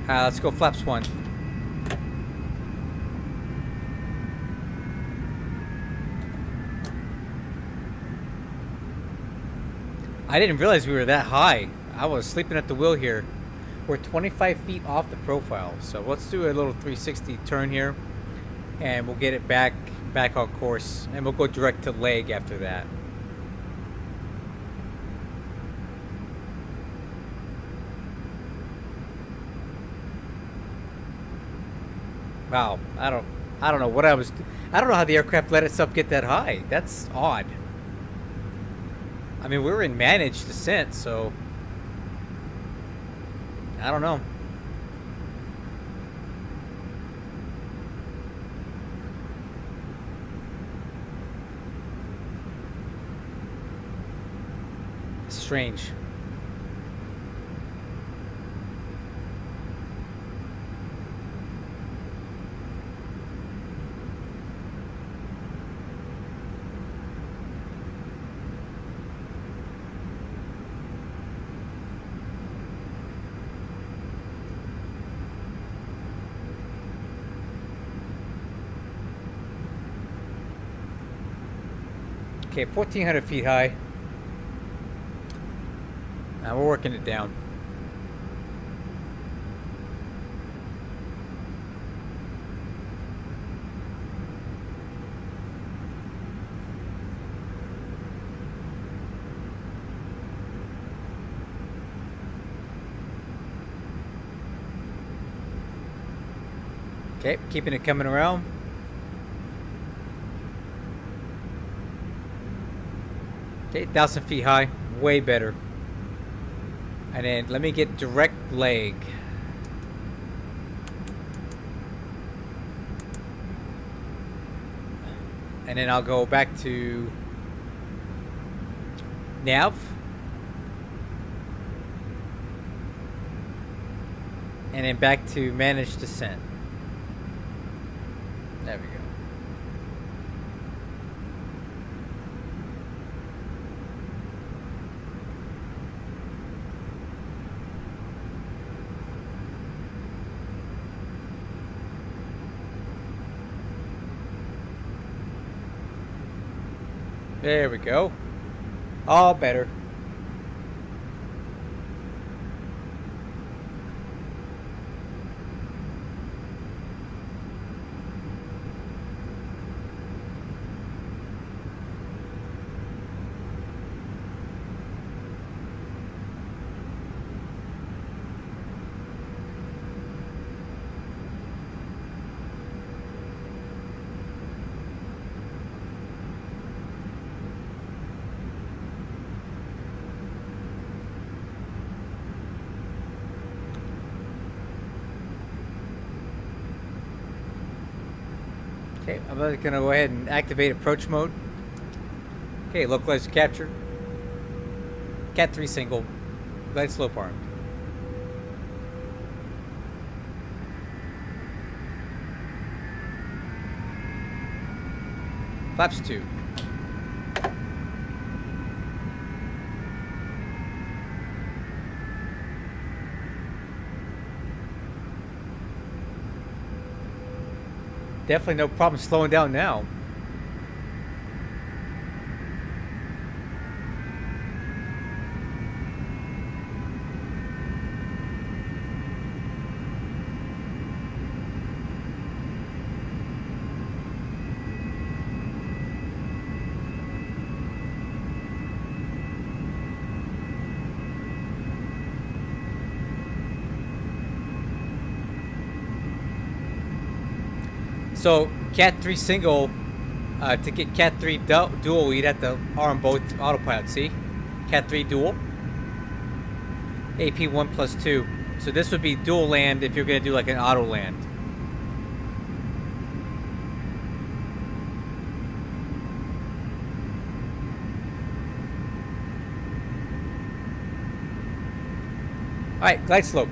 Let's go flaps 1. I didn't realize we were that high. I was sleeping at the wheel here. We're 25 feet off the profile. So let's do a little 360 turn here. And we'll get it back on course. And we'll go direct to leg after that. Wow, I don't know what I don't know how the aircraft let itself get that high. That's odd. I mean, we were in managed descent, so I don't know. Strange. Okay, 1,400 feet high. Now we're working it down. Okay, keeping it coming around. Okay, 1,000 feet high, way better. And then let me get direct leg. And then I'll go back to nav. And then back to manage descent. There we go. There we go. All better. Okay, I'm gonna go ahead and activate approach mode. Okay, localizer capture. Cat 3 single. Glide slope armed. Flaps 2. Definitely no problem slowing down now. So Cat 3 single, to get Cat 3 dual, you'd have to arm both autopilots, see? Cat 3 dual. AP 1 plus 2. So this would be dual land if you're going to do like an auto land. Alright, glide slope.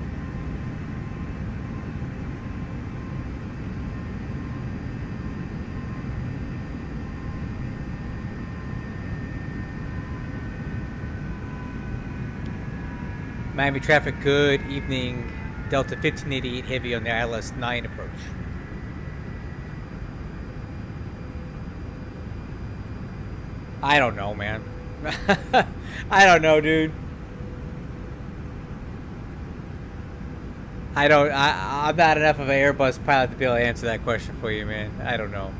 Miami traffic good. Evening. Delta 1588 heavy on the ILS 9 approach. I don't know, man. I don't know, dude. I'm not enough of an Airbus pilot to be able to answer that question for you, man. I don't know.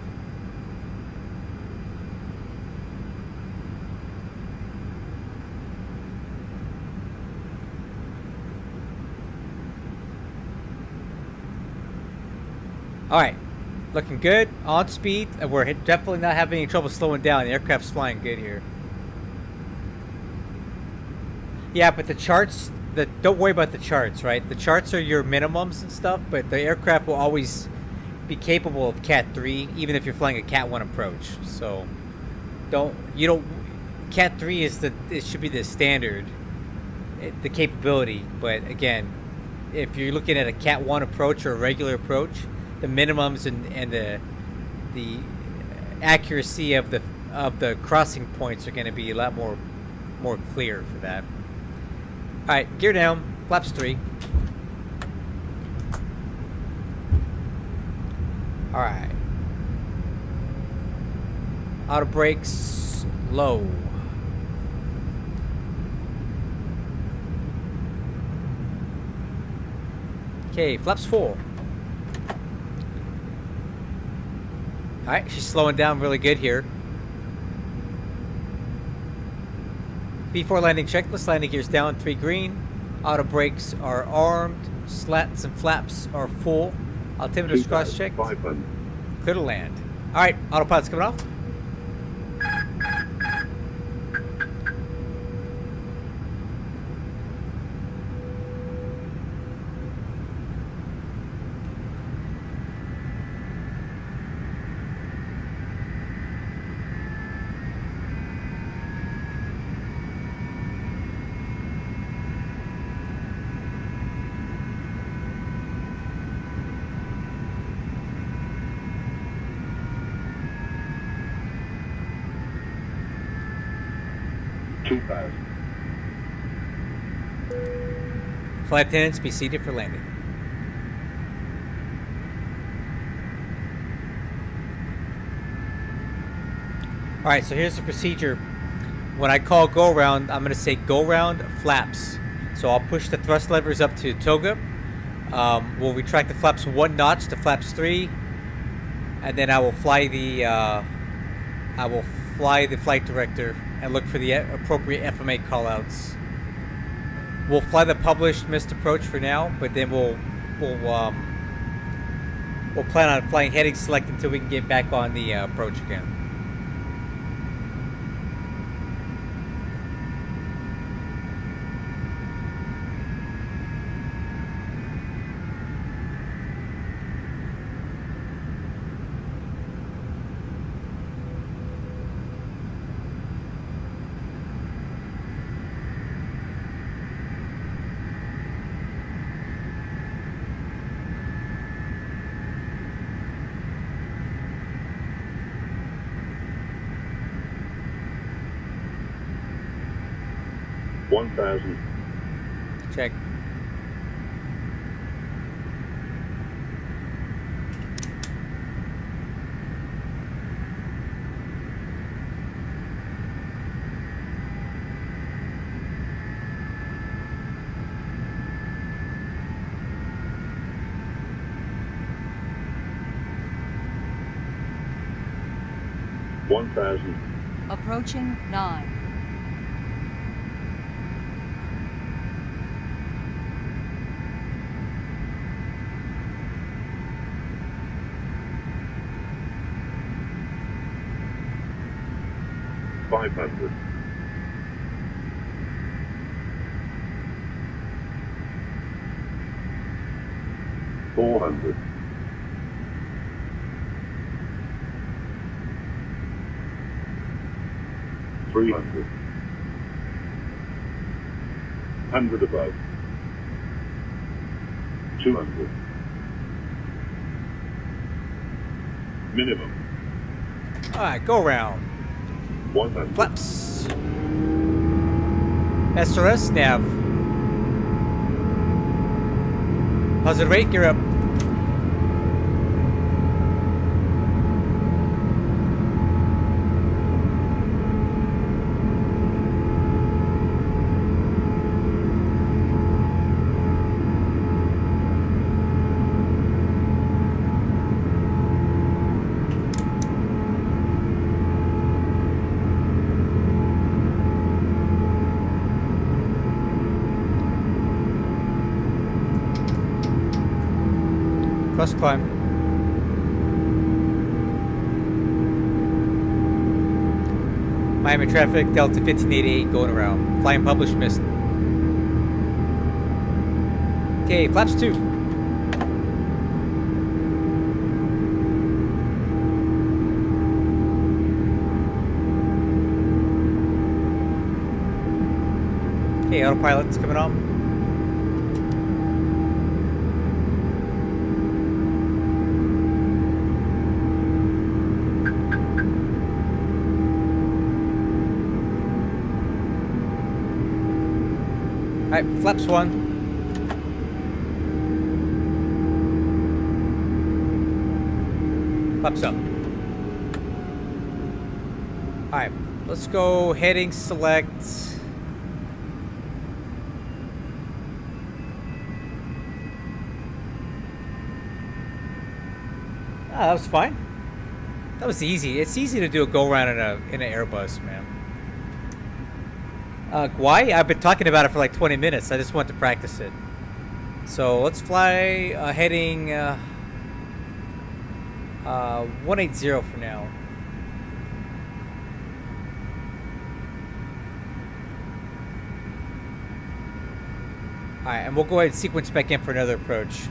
Alright, looking good, on speed, and we're definitely not having any trouble slowing down. The aircraft's flying good here. Yeah, but the charts, don't worry about the charts, right? The charts are your minimums and stuff, but the aircraft will always be capable of Cat 3, even if you're flying a Cat 1 approach. So, Cat 3 it should be the standard, the capability, but again, if you're looking at a Cat 1 approach or a regular approach, the minimums and the accuracy of the crossing points are going to be a lot more clear for that. All right, gear down, flaps 3. All right, auto brakes low. Okay, flaps 4. Alright, she's slowing down really good here. B4 landing checklist, landing gears down, 3 green. Auto brakes are armed. Slats and flaps are full. Altimeter's cross checked. Clear to land. Alright, autopilot's coming off. Flight attendants, be seated for landing. Alright, so here's the procedure. When I call go around, I'm going to say go around flaps. So I'll push the thrust levers up to toga. We'll retract the flaps 1 notch to flaps 3. And then I will fly the flight director and look for the appropriate FMA callouts. We'll fly the published missed approach for now, but then we'll plan on flying heading select until we can get back on the approach again. 1000. Check. Approaching 9. $500. 400. 300. 100 above. 200. Minimum. Alright, go around. 100. Flaps. SRS nav. Hazard rate, gear up. First climb. Miami traffic, Delta 1588 going around. Flying published missed. Okay, flaps 2. Okay, autopilot's coming on. Alright, flaps 1. Flaps up. Alright, let's go heading select. Ah, that was fine. That was easy. It's easy to do a go around in an Airbus, man. Why? I've been talking about it for like 20 minutes. I just want to practice it. So let's fly heading 180 for now. Alright, and we'll go ahead and sequence back in for another approach.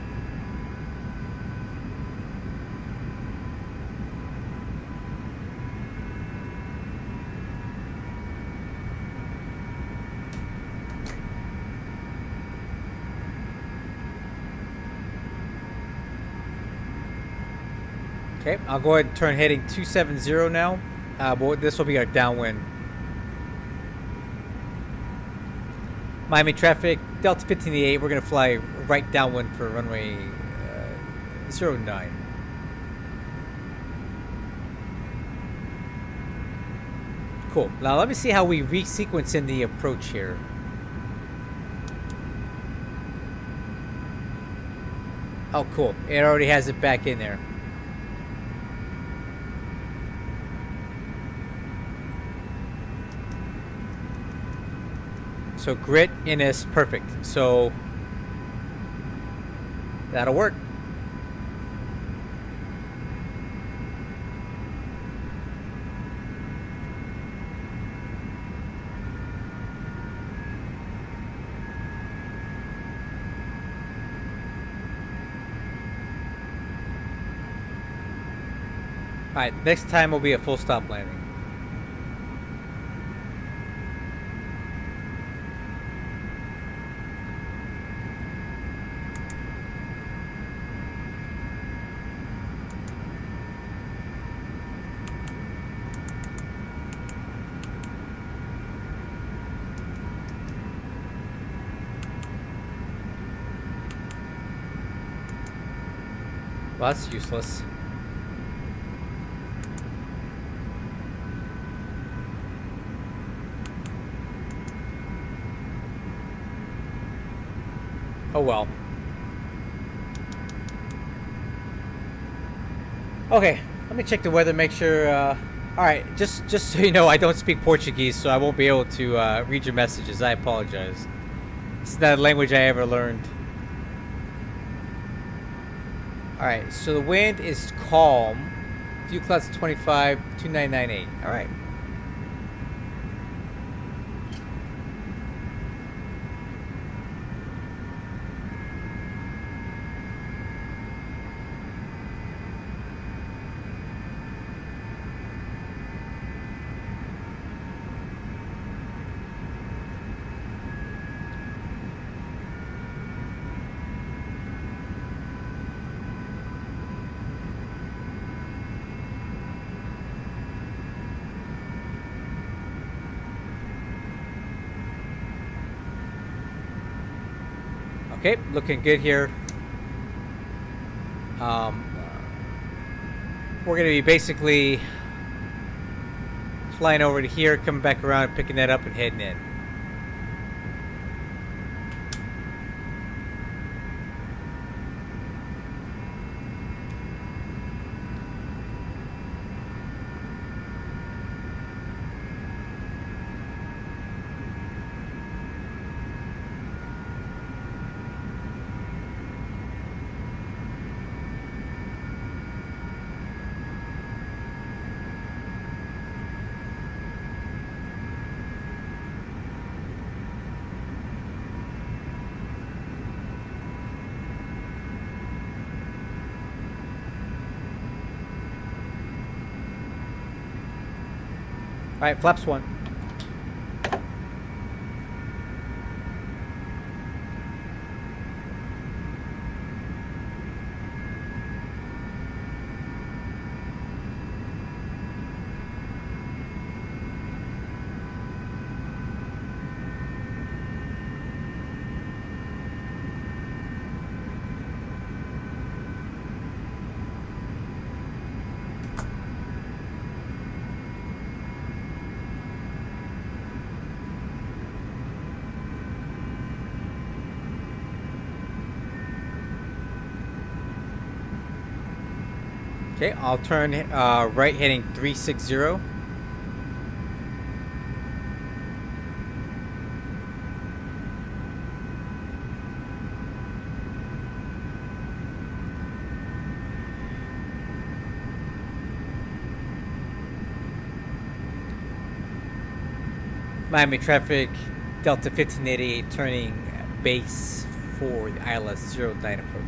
Okay, I'll go ahead and turn heading 270 now. But this will be our downwind. Miami traffic, Delta 1588. We're going to fly right downwind for runway 09. Cool. Now let me see how we resequence in the approach here. Oh, cool. It already has it back in there. So grit in is perfect. So that'll work. All right, next time will be a full stop landing. Well, that's useless. Oh well. Okay, let me check the weather, make sure. Alright, just so you know, I don't speak Portuguese, so I won't be able to read your messages. I apologize. It's not a language I ever learned. Alright, so the wind is calm. View clouds 25, 2998. Alright. Okay, looking good here. We're going to be basically flying over to here, coming back around, picking that up, and heading in. Alright, flaps 1. Okay, I'll turn right heading 360. Miami traffic, Delta 1588 turning base for the ILS 09 approach.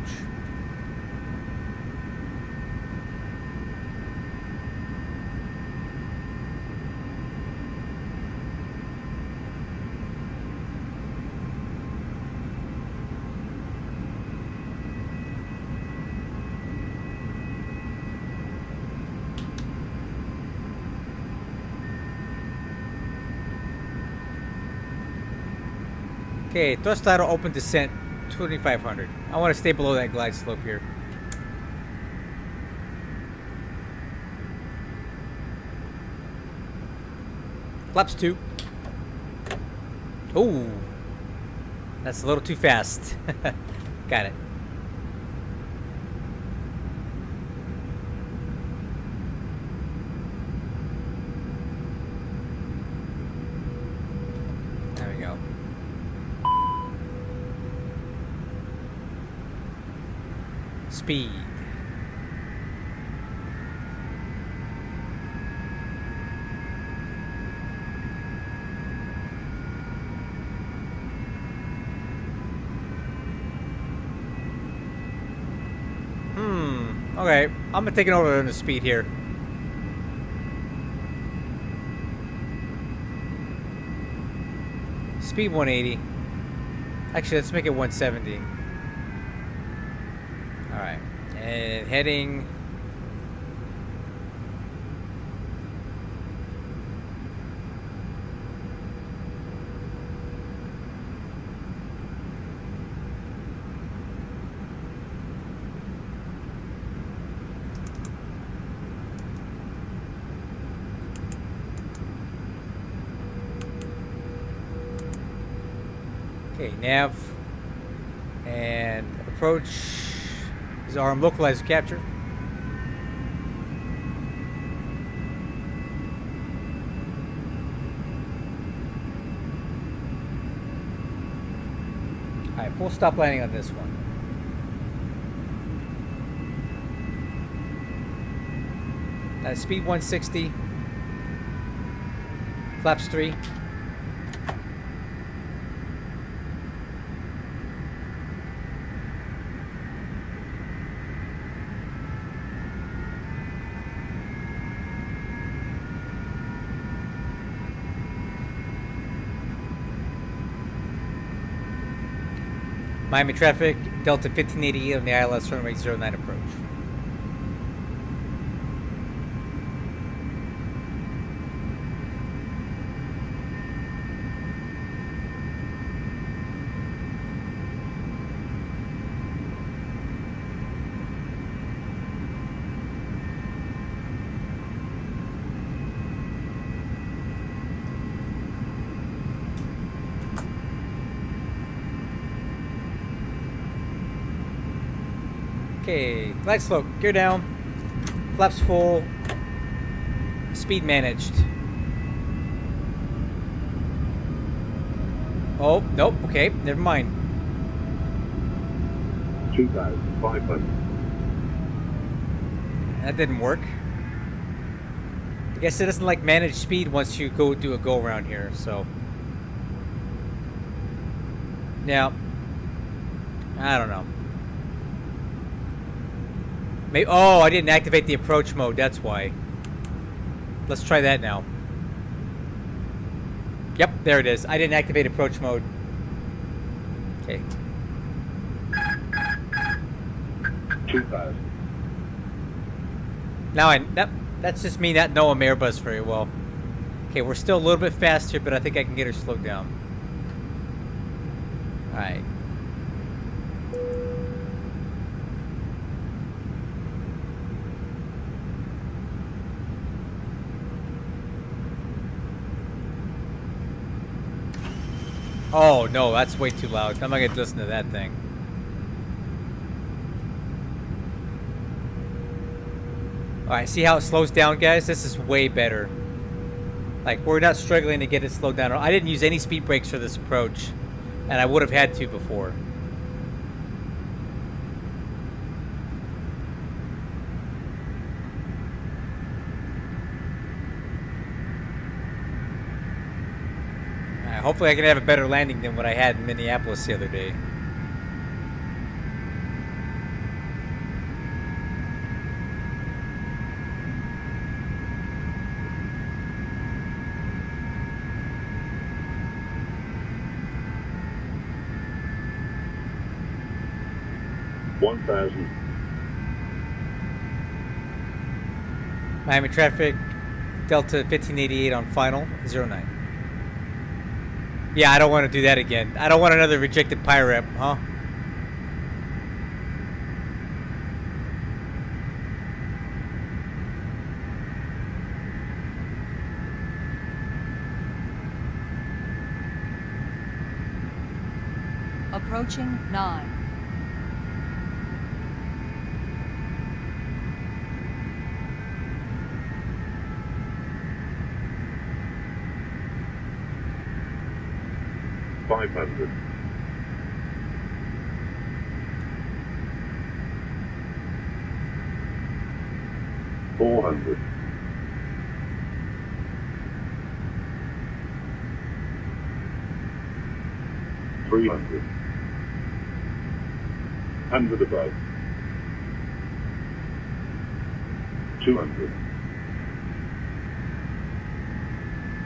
Okay, thrust throttle open descent 2500. I want to stay below that glide slope here. Flaps 2. Oh, that's a little too fast. Got it. There we go. Speed. Okay, I'm gonna take it over on the speed here. Speed 180. Actually, let's make it 170. Alright, and heading... Okay, nav. And approach is arm localizer capture. Alright, full stop landing on this one. Speed 160. Flaps 3. Miami traffic, Delta 1588 on the ILS runway 09 approach. Okay, flag slope, gear down, flaps full, speed managed. Oh, nope, okay, never mind. 2,500. That didn't work. I guess it doesn't like manage speed once you go do a go around here, so. Now, I don't know. Maybe, oh, I didn't activate the approach mode, that's why. Let's try that now. Yep, there it is. I didn't activate approach mode. Okay. 2,000. Now that's just me not knowing Airbus very well. Okay, we're still a little bit faster, but I think I can get her slowed down. Alright. Oh no, that's way too loud. I'm not gonna listen to that thing. Alright, see how it slows down, guys? This is way better. Like, we're not struggling to get it slowed down. I didn't use any speed brakes for this approach, and I would have had to before. Hopefully I can have a better landing than what I had in Minneapolis the other day. Miami traffic, Delta 1588 on final, 09. Yeah, I don't want to do that again. I don't want another rejected pirate, huh? Approaching 9. $500. 400. 300. 100 above. 200.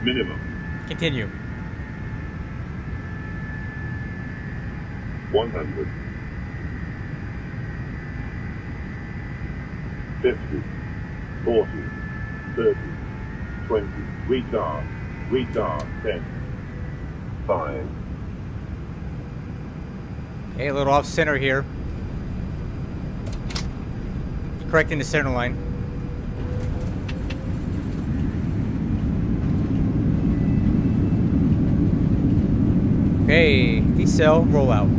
Minimum. Continue. 100. 50. 40. 30. 20. Retard. Retard. 10. 5. Okay, a little off center here. Correcting the center line. Okay, decel, rollout.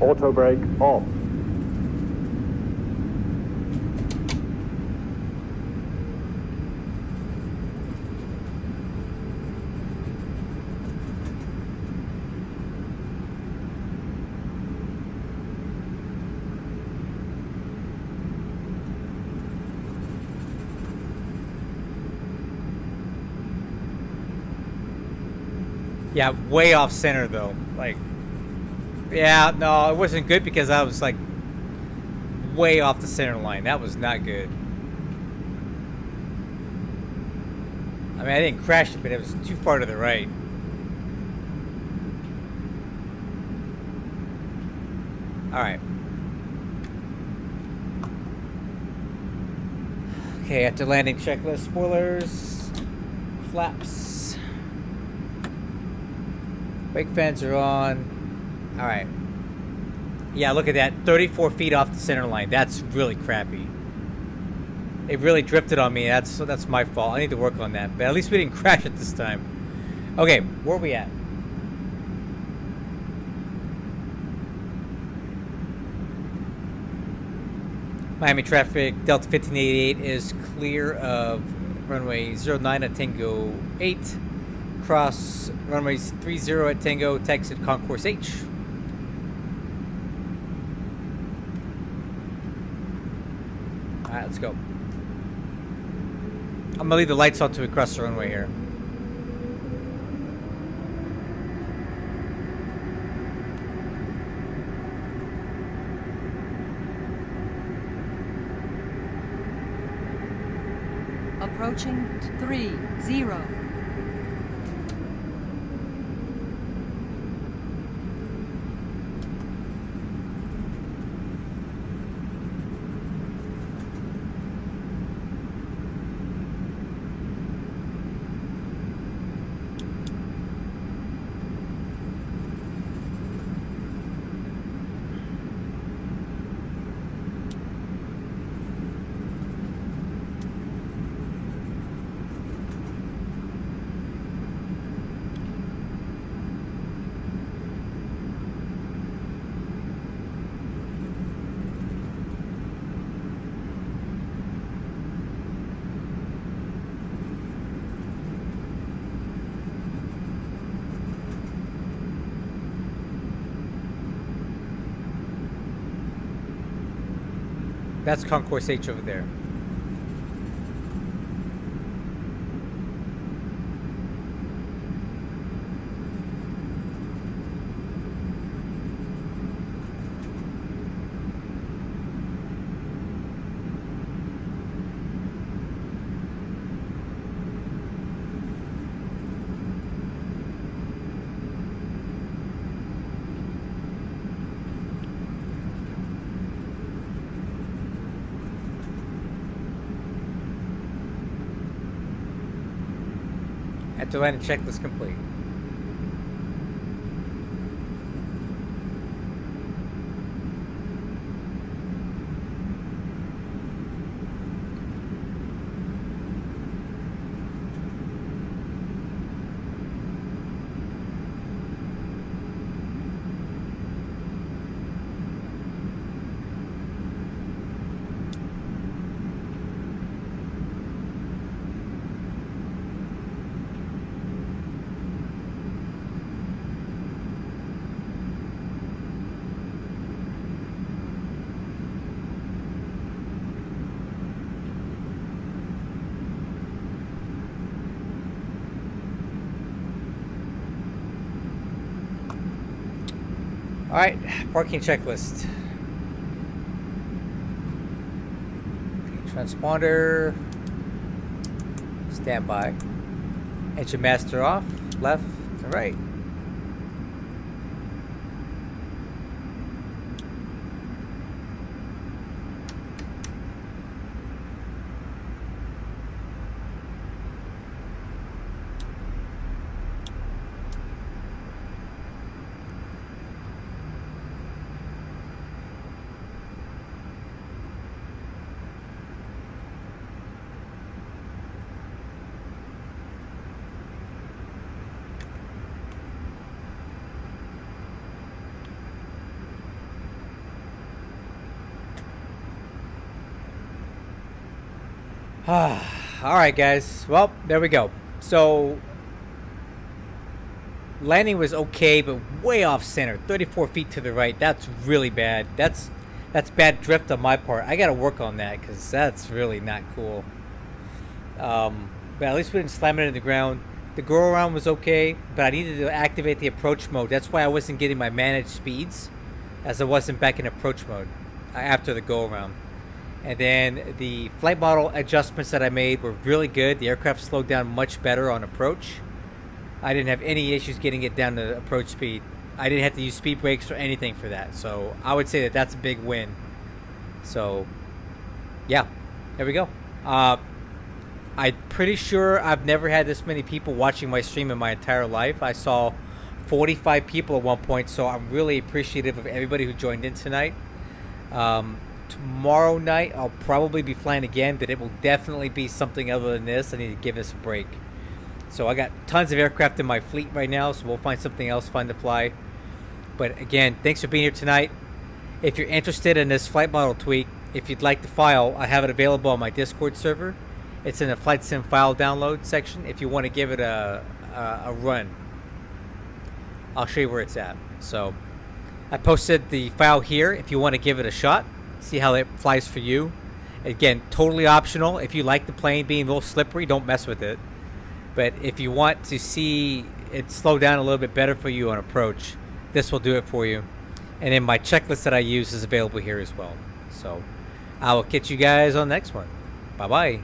Auto brake off. Yeah, way off center though. Like, yeah, no, it wasn't good because I was like way off the center line. That was not good. I mean, I didn't crash it, but it was too far to the right. All right. Okay, after landing checklist, spoilers, flaps. Wake fans are on. All right. Yeah, look at that. 34 feet off the center line. That's really crappy. It really drifted on me. That's my fault. I need to work on that. But at least we didn't crash it this time. Okay, where are we at? Miami traffic, Delta 1588 is clear of runway 09 at Tango 8. Cross runways 30 at Tango, exit Concourse H. Alright, let's go. I'm gonna leave the lights on till we cross the runway here. Approaching 30. That's Concourse H over there. After landing checklist complete. All right, parking checklist. Okay, transponder, standby. Engine master off, left to right. Alright guys, well, there we go. So, landing was okay, but way off center, 34 feet to the right. That's really bad. That's bad drift on my part. I gotta work on that, because that's really not cool. But at least we didn't slam it in the ground. The go around was okay, but I needed to activate the approach mode. That's why I wasn't getting my managed speeds, as I wasn't back in approach mode after the go around. And then the flight model adjustments that I made were really good. The aircraft slowed down much better on approach. I didn't have any issues getting it down to approach speed. I didn't have to use speed brakes or anything for that. So I would say that that's a big win. So yeah, there we go. I'm pretty sure I've never had this many people watching my stream in my entire life. I saw 45 people at one point, so I'm really appreciative of everybody who joined in tonight. Tomorrow night I'll probably be flying again, but it will definitely be something other than this. I need to give this a break. So I got tons of aircraft in my fleet right now, so we'll find something else fun to fly. But again, thanks for being here tonight. If you're interested in this flight model tweak, if you'd like the file, I have it available on my Discord server. It's in the Flight Sim file download section if you want to give it a run. I'll show you where it's at. So I posted the file here if you want to give it a shot, see how it flies for you. Again, totally optional. If you like the plane being a little slippery, don't mess with it. But if you want to see it slow down a little bit better for you on approach, this will do it for you. And then my checklist that I use is available here as well. So I will catch you guys on the next one. Bye-bye.